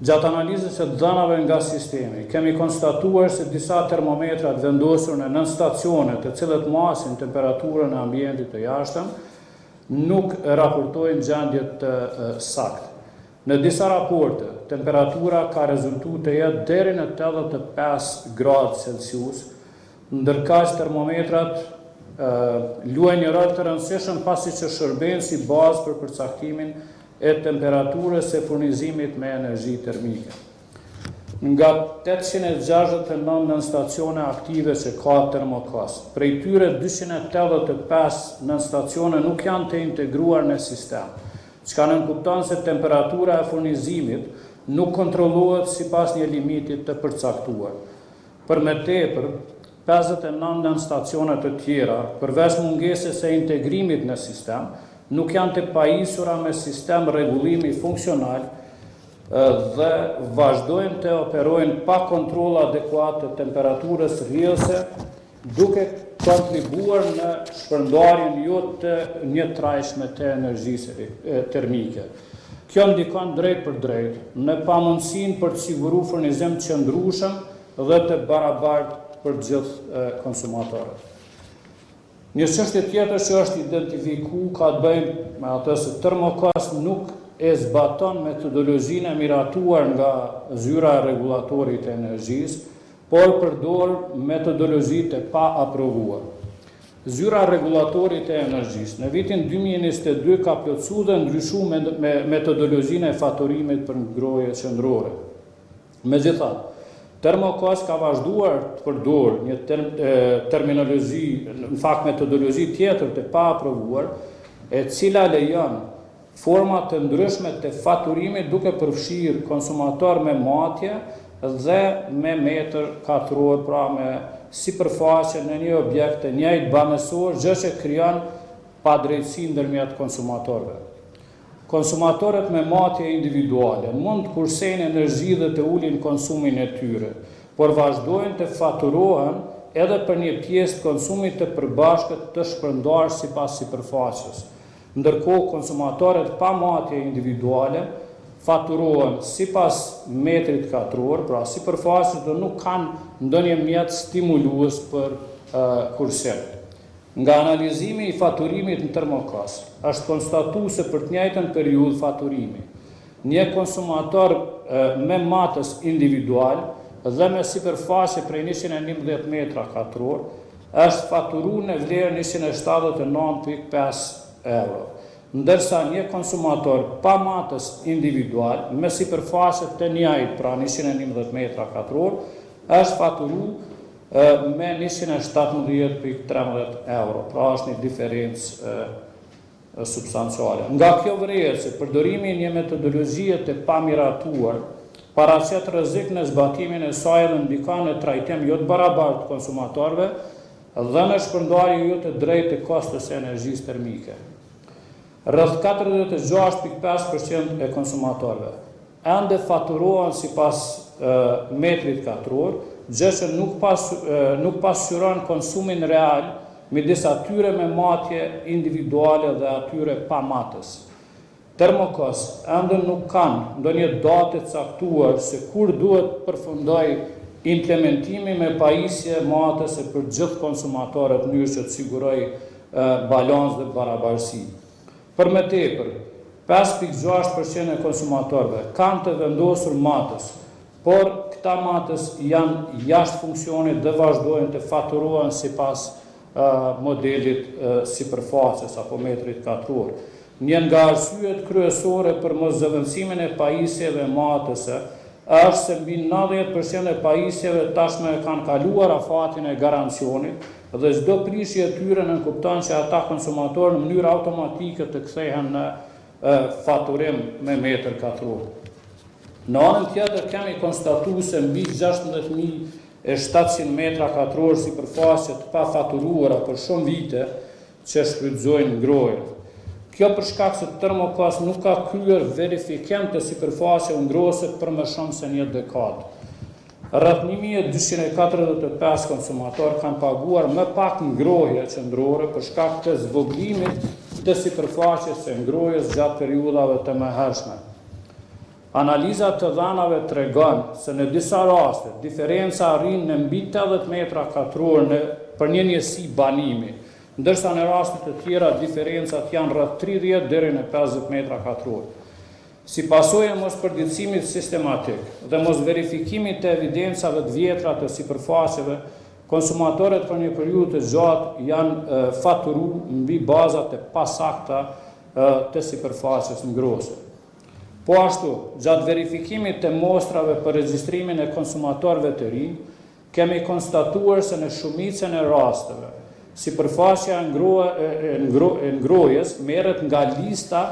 Gjatë analizës së dhënave nga sistemi, kemi konstatuar se disa termometrat vendosur në nën stacione të cilët masin temperaturën e ambientit të jashtëm, nuk raportojnë gjendje të saktë. Në disa raporte, temperatura ka rezultuar të jetë deri në 85 gradë Celsius, ndërkaq termometrat luajnë një rol të rëndësishëm pasi që shërbejnë si bazë për përcaktimin e temperaturës e furnizimit me energji termike. Nga 869 nën stacione aktive që ka Termokos, prej tyre 285 nën stacione nuk janë të integruar në sistem, çka nënkupton se temperatura e furnizimit nuk kontrollohet sipas një limiti të përcaktuar. Për më tepër, 59 nën stacione të tjera, përveç mungesës së integrimit në sistem, nuk janë të pajisura me sistem rregullimi funksional dhe vazhdojnë të operojnë pa kontroll adekuat të temperaturës rrjedhëse, duke kontribuar në shpërndarjen jo të njëtrajshme të energjisë termike. Kjo ndikon drejt për drejt në pamundësinë për të siguruar furnizim të qëndrueshëm dhe të barabartë për gjithë konsumatorët. Një çështje tjetër që është identifikuar ka të bëjë me atë se Termokos nuk e zbaton metodologjinë e miratuar nga zyra e rregullatorit të energjisë, por përdor metodologji të pa aprovuar. Zyra e rregullatorit të energjisë në vitin 2022 ka plotësuar dhe ndryshuar me metodologjinë e faturimit për ngrohje qendrore. Megjithatë, Termokos ka vazhduar të përdor një terminologji, në fakt metodologji tjetër të pa aprovuar, e cila lejon forma të ndryshme të faturimit duke përfshirë konsumator me matje dhe me metër katror, pra me sipërfaqe në një objekt të njëjtë banesor, gjë që krijon padrejtësi ndërmjet konsumatorëve. Konsumatorët me matje individuale mund të kursejnë energji dhe të ulin konsumin e tyre, por vazhdojnë të faturohen edhe për një pjesë të konsumit të përbashkët të shpërndarë sipas sipërfaqes. Ndërkohë konsumatorët pa matje individuale faturohen sipas metrit katror, pra sipërfaqes, dhe nuk kanë ndonjë mjet stimulues për kursim. Nga analizimi i faturimit në Termokos, është konstatuar se për të njëjtën periudhë faturimi, një konsumator me matës individual dhe me sipërfaqe prej 111 metra katror është faturuar në vlerën 179.5 euro, ndërsa një konsumator pa matës individual me sipërfaqe të njëjtë, pra 111 metra katror, është faturuar me 117.13 euro, pra është një diferencë substanciale. Nga kjo vërehet se përdorimi i një metodologjie të pamiratuar paraqet rrezik në zbatimin e saj dhe ndikon në trajtim jo të barabartë të konsumatorëve dhe në shpërndarje jo të drejtë të kostos së energjisë termike. Rreth 46.5% e konsumatorëve ende faturohen sipas metrit katror, gjë që nuk pasqyron konsumin real midis atyre me matje individuale dhe atyre pa matës. Termokos ende nuk kanë ndonjë datë të caktuar se kur duhet përfundoj implementimi me pajisje matës e për gjithë konsumatorët në mënyrë që të siguroj balans dhe barabarësi. Për më tepër, 5.6% e konsumatorëve kanë të vendosur matës, por këta matës janë jashtë funksionit dhe vazhdojnë të faturohen sipas modelit sipërfaqes apo metrit katror. Një nga arsyet kryesore për moszëvendësimin e pajisjeve matëse është se mbi 90% e pajisjeve tashme kanë kaluar afatin e garancionit dhe çdo prishje e tyre nënkupton që ata konsumatorë në mënyrë automatike të kthehen në faturim me metër katror. Në anën tjetër kemi konstatuar se mbi 16.700 metra katror sipërfaqe të pafaturuara për shumë vite që shfrytëzojnë ngrojen. Kjo për shkak se Termokos nuk ka kryer verifikim të sipërfaqe ngrose për më shumë se një dekadë. Rreth 1245 konsumatorë kanë paguar më pak ngrohje qendrore për shkak të zvogëlimit të sipërfaqes së ngrojes gjatë periudhave të mëhershme. Analiza të dhanave tregon se në disa raste diferenca arrin në mbi 80 metra katror për një njësi banimi, ndërsa në raste të tjera diferencat janë rreth 30 deri në 50 metra katror. Si pasojë e mospërditësimit sistematik dhe mos verifikimit të evidencave të vjetra të sipërfaqeve, konsumatorët për një periudhë të gjatë janë faturuar mbi bazat e pasakta të sipërfaqes ngrose. Po ashtu, gjatë verifikimit të mostrave për regjistrimin e konsumatorëve të rinj, kemi konstatuar se në shumicën e rasteve, sipërfaqja e ngrojes merret nga lista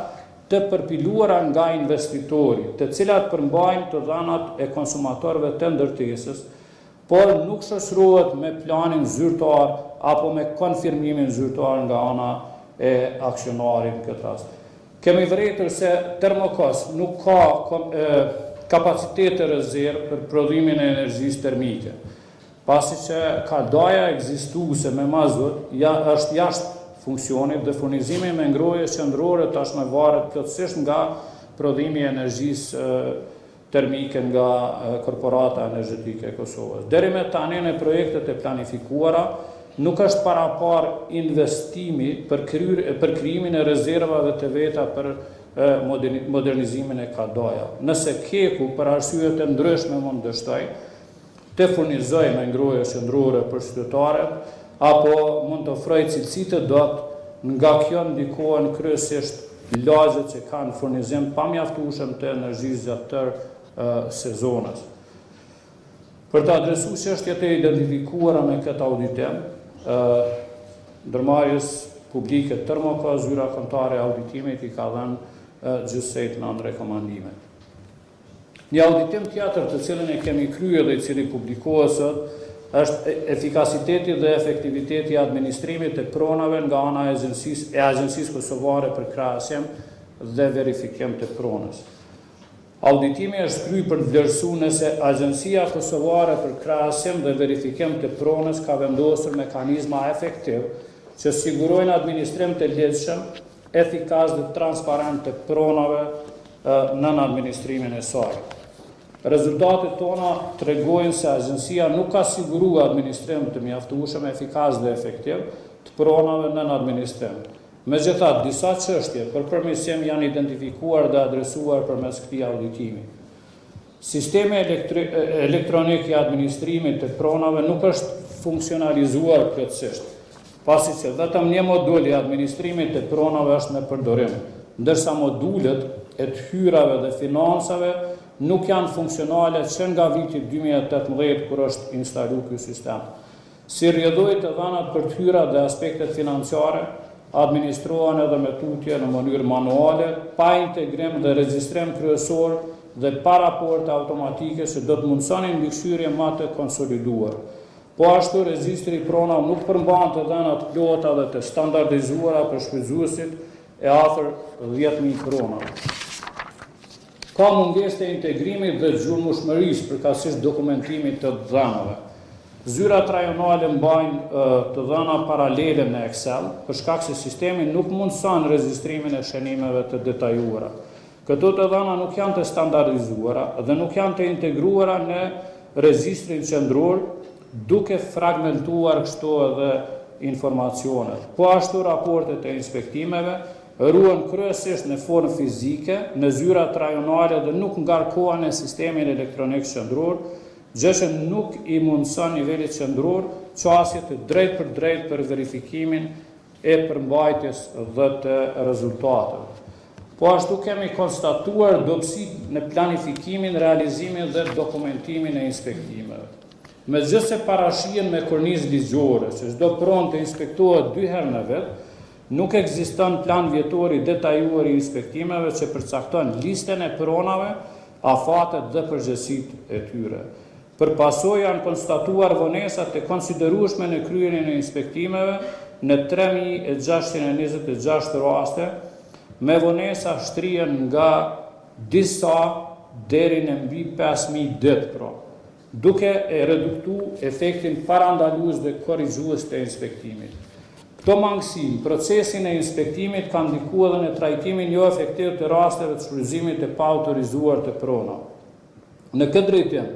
të përpiluara nga investitori, të cilat përmbajnë të dhanat e konsumatorëve të ndërtesës, por nuk shoqërohet me planin zyrtar apo me konfirmimin zyrtar nga ana e aksionarit në këtë rast. Kemi vërejtur se Termokos nuk ka kapacitet të rezervë për prodhimin e energjisë termike, pasi që kaldaja ekzistuese me mazut është jashtë funksionit dhe furnizimi me ngroje qendrore tashmë varet plotësisht nga prodhimi i energjisë termike nga Korporata Energjetike e Kosovës. Deri me tani në projektet e planifikuara nuk është parapar investimi për krijimin e rezervave të veta për modernizimin e kaldaja. Nëse Keku për arsye të ndryshme mund dështoj të furnizojë me ngroje qendrore për qytetarët, apo mund të ofrojë cilësi të dopt, nga kjo ndikohen kryesisht lagjet që kanë furnizim pamjaftueshëm të energjisë gjatë tërë sezonës. Për të adresuar çështjet e identifikuara me këtë auditim, ndërmarrjes publike Termokos, zyra kombëtare e auditimit i ka dhënë gjysmësejt 9 rekomandime. Një auditim tjetër të cilën e kemi kryer dhe i cili publikohet sot është efikasiteti dhe efektiviteti i administrimit të pronave nga ana e Agjencisë Kosovare për krahasim dhe verifikim të pronës. Auditimi është kryer për të vlerësuar nëse Agjencia Kosovare për krahasim dhe verifikim të pronës ka vendosur mekanizma efektiv që sigurojnë administrim të lehtëshëm, efikas dhe transparent të pronave në administrimin e saj. Rezultatet tona tregojnë se agjencia nuk ka siguruar administrim të mjaftueshëm, efikas dhe efektiv të pronave në administrim. Megjithatë, disa çështje për përmirësim janë identifikuar dhe adresuar përmes këtij auditimi. Sistemi elektronik i administrimit të pronave nuk është funksionalizuar plotësisht, pasi që vetëm një modul i administrimit të pronave është në përdorim, ndërsa modulet e të hyrave dhe financave nuk janë funksionale që nga viti 2018 kur është instaluar ky sistem. Si rrjedhoi të dhanat për të hyra dhe aspektet financiare, administrohen edhe me tutje në mënyrë manuale, pa integrim dhe regjistrim kryesor dhe pa raporte automatike që do të mundësonin mbikëqyrje më të konsoliduar. Po ashtu regjistri i pronave nuk përmban të dhënat plota dhe të standardizuara për shfrytëzuesit e afër 10.000 pronave. Ka mungesë të integrimit dhe gjurmëshmërisë përkatësisht dokumentimit të dhënave. Zyrat rajonale mbajnë të dhëna paralele në Excel, për shkak se sistemi nuk mundëson regjistrimin e shënimeve të detajuara. Këto të dhëna nuk janë të standardizuara dhe nuk janë të integruara në regjistrin qendror, duke fragmentuar kështu edhe informacionet. Po ashtu raportet e inspektimeve ruhen kryesisht në formë fizike në zyrat rajonale dhe nuk ngarkohen në sistemin elektronik qendror, gjë që nuk I mundëson nivelit qendror qasje të drejt për verifikimin e përmbajtjes dhe të rezultateve. Po ashtu kemi konstatuar dobësi në planifikimin, realizimin dhe dokumentimin e inspektimeve. Megjithëse parashihen me kornizë ligjore që çdo pronë të inspektohet 2 herë në vit, nuk ekziston plan vjetor I detajuar I inspektimeve që përcakton listën e pronave, afatet dhe përgjegjësitë e tyre. Për pasojë janë konstatuar vonesa të konsiderueshme në kryerjen e inspektimeve në 3626 raste, me vonesa shtrihen nga disa deri në mbi 5000 ditë pra, duke e reduktu efektin parandalues dhe korrigjues të inspektimit. Këto mangësi, procesin e inspektimit kanë ndikuar edhe në trajtimin jo efektiv të rasteve të shfrytëzimit të paautorizuar të pronave. Në këtë drejtim,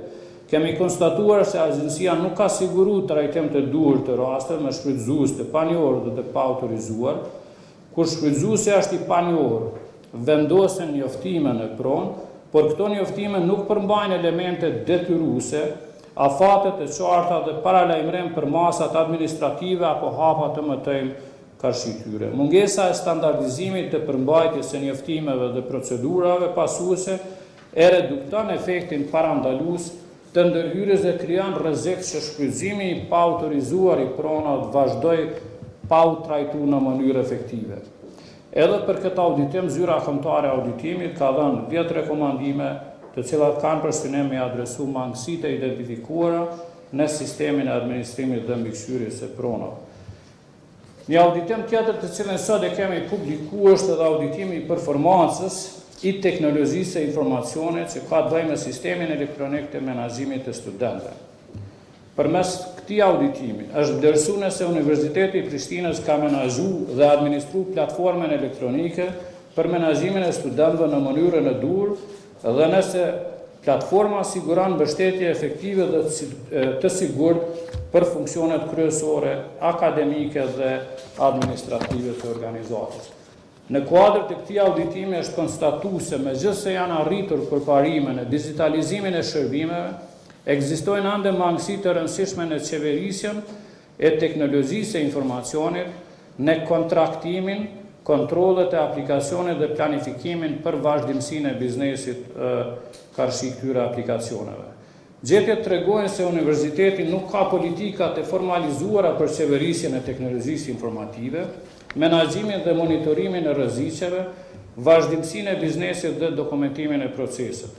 kemi konstatuar se agjencia nuk ka siguruar trajtim të duhur të rasteve me shfrytëzues të panjohur dhe të paautorizuar, kur shfrytëzuesi është I panjohur, vendosen njoftime në pronë, por këto njoftime nuk përmbajnë elemente detyruese, afatet e qarta dhe paralajmërim për masat administrative apo hapa të mëtejmë karshi tyre. Mungesa e standardizimit të përmbajtjes së njoftimeve dhe procedurave pasuese e redukton efektin parandalues të ndërhyrjes dhe krijon rrezik që shfrytëzimi I paautorizuar I pronave vazhdoi pa u trajtuar në mënyrë efektive. Edhe për këtë auditim, zyra kombëtare e auditimit ka dhënë 10 rekomandime, të cilat kanë për synim me adresu mangësitë e identifikuara në sistemin e administrimit dhe mbikëqyrjes së pronave. Një auditim tjetër të cilën sot e kemi publikuar është edhe auditimi I performancës I teknologjisë e informacionit që ka të bëjë me sistemin elektronik të menaxhimit të studentëve. Përmes këtij auditimi është vlerësuar nëse Universiteti I Prishtinës ka menaxhuar dhe administruar platformën elektronike për menaxhimin e studentëve në mënyrën e duhur dhe nëse platforma siguron mbështetje efektive dhe të sigurt për funksionet kryesore, akademike dhe administrative të organizatës. Në kuadër të këtij auditimi është konstatuar se megjithëse janë arritur përparimet në digitalizimin e shërbimeve, ekzistojnë ende mangësi të rëndësishme në qeverisjen e teknologjisë e informacionit, në kontraktimin, kontrollet e aplikacionit dhe planifikimin për vazhdimsinë e biznesit karshi këtyre aplikacioneve. Gjetjet tregojnë se universiteti nuk ka politika të formalizuara për qeverisjen e teknologjisë informative, menaxhimin dhe monitorimin e rrezikeve, vazhdimsinë e biznesit dhe dokumentimin e procesit.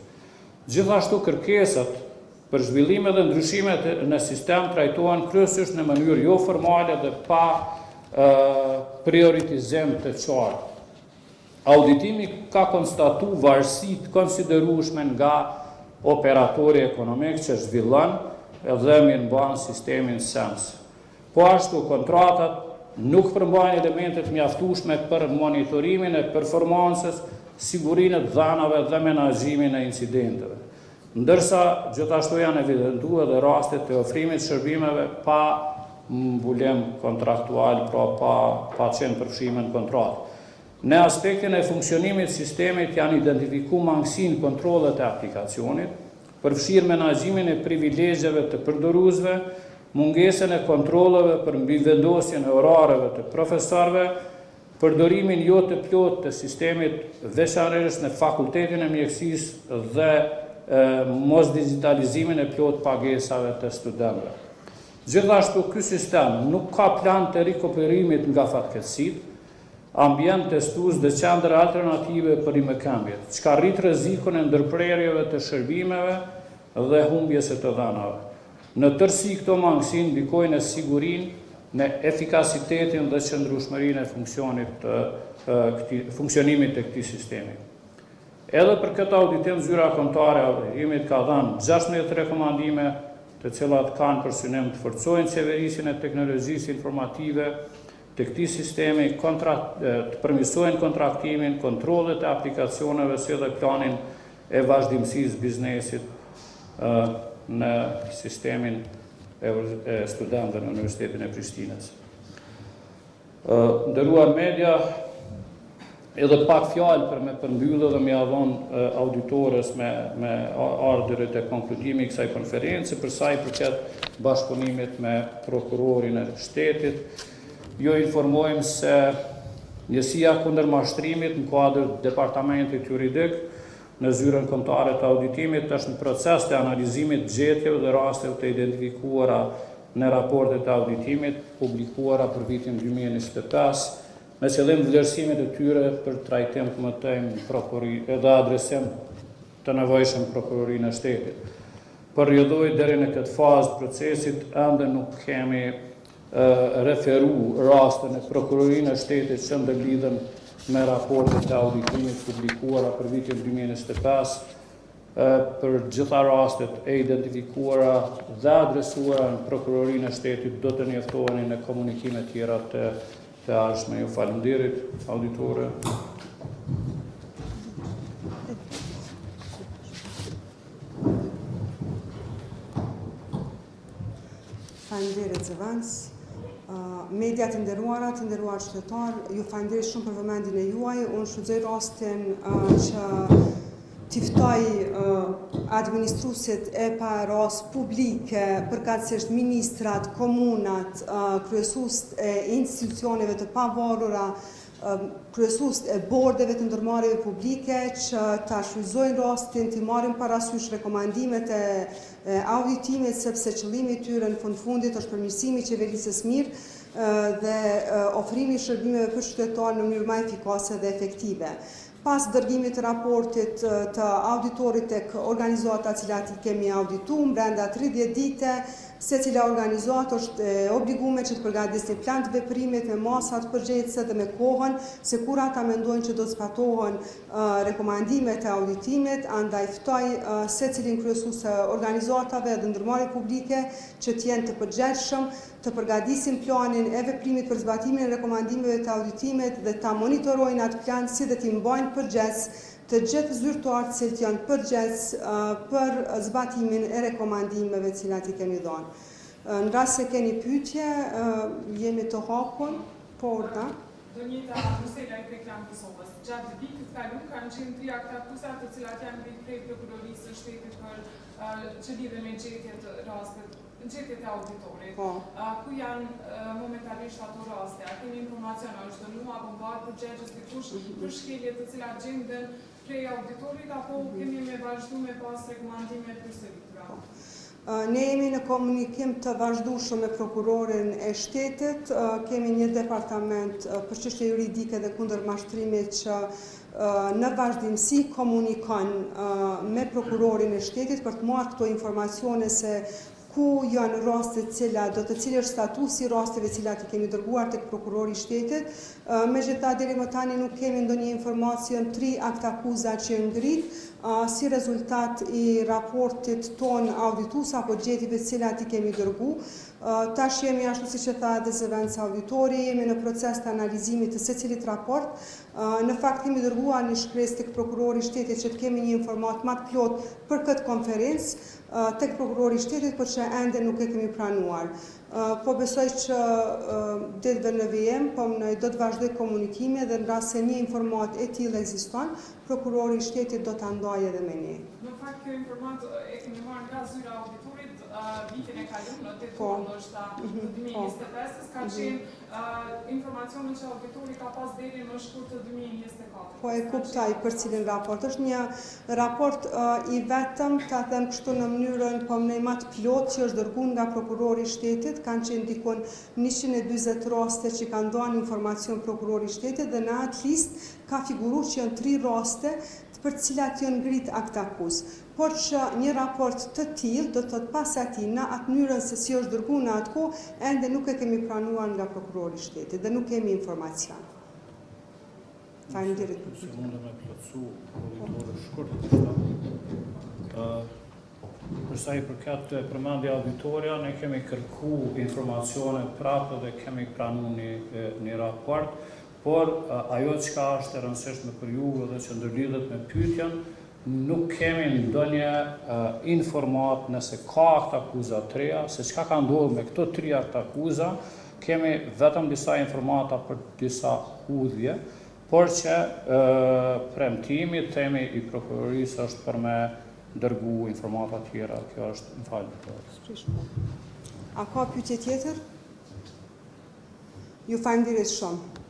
Gjithashtu kërkesat për zhvillime dhe ndryshimet në sistem trajtohen kryesisht në mënyrë jo formale dhe pa prioritizim të qartë. Auditimi ka konstatuar varësi të konsiderueshme nga operatori ekonomik që zhvillon dhe mirëmban sistemin SENS. Po ashtu kontratat nuk përmbajnë elementet mjaftueshme për monitorimin e performancës, sigurinë të dhanave dhe menaxhimin e incidenteve. Ndërsa gjithashtu janë evidentuar edhe raste të ofrimit shërbimeve pa mbulem kontraktual, pra pa qenë përfshirë në kontratë. Në aspektin e funksionimit sistemit janë identifikuar mangësinë kontrollet e aplikacionit, përfshirë menaxhimin e privilegjeve të përdoruesve, mungesën e kontrolleve për mbivendosjen e orareve të profesorëve, përdorimin jo të plotë të sistemit veçanërisht në fakultetin e mjekësisë dhe mos digitalizimin e plot pagesave të studentëve. Gjithashtu, ky sistem nuk ka plan të rikuperimit nga fatkeqësitë, ambient testues dhe qendra alternative për imëkëmbjet, çka rrit rrezikun e ndërprerjeve të shërbimeve dhe humbjes së të dhanave. Në tërësi këto mangësi ndikojnë në sigurinë, në efikasitetin dhe qëndrueshmërinë e funksionimit të këtij sistemi. Edhe për këtë auditim, zyra kombëtare e auditimit ka dhënë 16 rekomandime, të cilat kanë për synim të forcojnë qeverisjen e teknologjisë informative të këtij sistemi, të përmirësojnë kontraktimin, kontrollet e aplikacioneve si dhe planin e vazhdimësisë biznesit në sistemin e studentëve në Universitetin e Prishtinës. Nderuar media, Edhe pak fjalë për me përmbyllë dhe me avon auditores me ardhërit e konkludimi i kësaj konferencë, për sa i përket bashkëpunimit me prokurorin e shtetit. Jo informojmë se njësia kundër mashtrimit në kuadër departamentit juridik në zyrën kombëtare të auditimit është në proces të analizimit gjetjeve dhe rasteve të identifikuara në raportet e auditimit publikuara për vitin 2025, me qëllim vlerësimit e tyre për trajtim të mëtejmë edhe adresim të nevojshëm prokurorinë e shtetit. Përrjedhoj deri në këtë fazë të procesit, ende nuk kemi referu rastën e prokurorinë e shtetit që ndërlidhen me raportet e auditimit publikuara për vitin 2025, për gjitha rastet e identifikuara dhe adresuara në prokurorinë e shtetit do të njoftoheni në komunikime tjera të ardhshme. Ju falenderit, auditore. Falenderit zëvendës. Media të nderuara, të nderuar qytetar, ju falenderit shumë për vëmendjen e juaj. Unë shfrytëzoj rastin që t'i ftoj administruesit e PRA-s publike, përkatësisht ministrat, komunat, kryesuesit e institucioneve të pavarura, kryesuesit e bordeve të ndërmarrjeve publike që ta shfrytëzojnë rastin, t'i marrin parasysh rekomandimet e auditimit, sepse qëllimi i tyre në fundit është përmirësimi i qeverisë së mirë dhe ofrimi i shërbimeve për qytetarë në mënyrë më efikase dhe efektive. Pas dërgimit të raportit të auditorit tek organizata cilat i kemi auditu, brenda 30 dite, se cila organizatë është obligume që të përgatisë një plan të veprimit me masat përgjegjëse dhe me kohën, se kur ata mendojnë që do të zbatohen rekomandimet e auditimit, andaj ftoj se cilin kryesues të organizatave dhe ndërmarrjeve publike që të jenë të përgjegjshëm, të përgatisin planin e veprimit për zbatimin e rekomandimeve të auditimit dhe ta monitorojnë atë plan si dhe t'i mbajnë përgjegjës të gjithë zyrtarët që janë përgjegjës për zbatimin e rekomandimeve cilat i kemi dhënë. Në rast se keni pyetje, jemi të hapur, por da. Do njëjta atmosfera e reklam Kosovës. Gjatë vitit të kaluar kanë qenë 3 akta akuza të cilat janë ngritur prej prokurorisë së shtetit për që lidhen me gjetjet e auditorit. Ku janë momentalisht ato raste? A keni informacion, a është dënuar apo mbarë përgjegjës dikush për shkelje të cilat gjenden prej auditorit, apo kemi me vazhdu me pas rekomandime përsëritura? Ne jemi në komunikim të vazhdueshëm me prokurorin e shtetit, kemi një departament për çështje juridike dhe kundër mashtrimit që në vazhdimsi komunikon me prokurorin e shtetit për të marrë këto informacione se ku janë rastet cila do të cilë është statusi rasteve cilat i kemi dërguar tek prokurori i shtetit. Megjithatë deri më tani nuk kemi ndonjë informacion 3 akta akuza që ngrit si rezultat i raportit ton auditus apo gjetjeve cilat i kemi dërgu. Tash jemi ashtu siç e tha edhe zëvendës auditori, jemi në proces të analizimit të secilit raport. Në fakt kemi dërguar një shkresë tek prokurori i shtetit që të kemi një informat më të plot për këtë konferencë tek prokurori i shtetit, por që ende nuk e kemi pranuar. Po besoj që ditëve në vijim, po do të vazhdoj komunikime dhe në rast se një informat e tillë ekziston, prokurori i shtetit do ta ndajë edhe me ne. Në fakt kjo informat e kemi marrë nga zyra auditorit vitin e kaluar në tetor ndoshta të 2025-s ka qenë informacioni që auditori ka pas deri në shkurt të 2024. Po e kuptoj për cilin raport. Është një raport i vetëm, ta them kështu në mënyrën po më më të plot që është dërguar nga prokurori i shtetit, kanë qenë dikon 140 raste që kanë dhënë informacion prokurori i shtetit dhe në atë listë ka figuruar që janë 3 raste për të cilat janë ngrit akta akuz. Por që një raport të tillë do të thotë pas atij në atë mënyrën se si është dërguar në atë kohë, ende nuk e kemi pranuar nga prokurori i shtetit dhe nuk kemi informacion. Faleminderit për pyetjen. Mundem me plotësu auditorë shkurt. Për sa i përket përmendja auditoria, ne kemi kërku informacione prapë dhe kemi pranuar një raport, por ajo që është e rëndësishme për ju dhe që ndërlidhet me pyetjen, nuk kemi ndonjë informat nëse ka akta akuza të reja, se çka ka ndodhur me këto 3 akta akuza, kemi vetëm disa informata për disa hudhje, por që premtimi, temi i prokurorisë është për me dërgu informata tjera, kjo është në falë. A ka pyetje tjetër? Ju falenderoj shumë.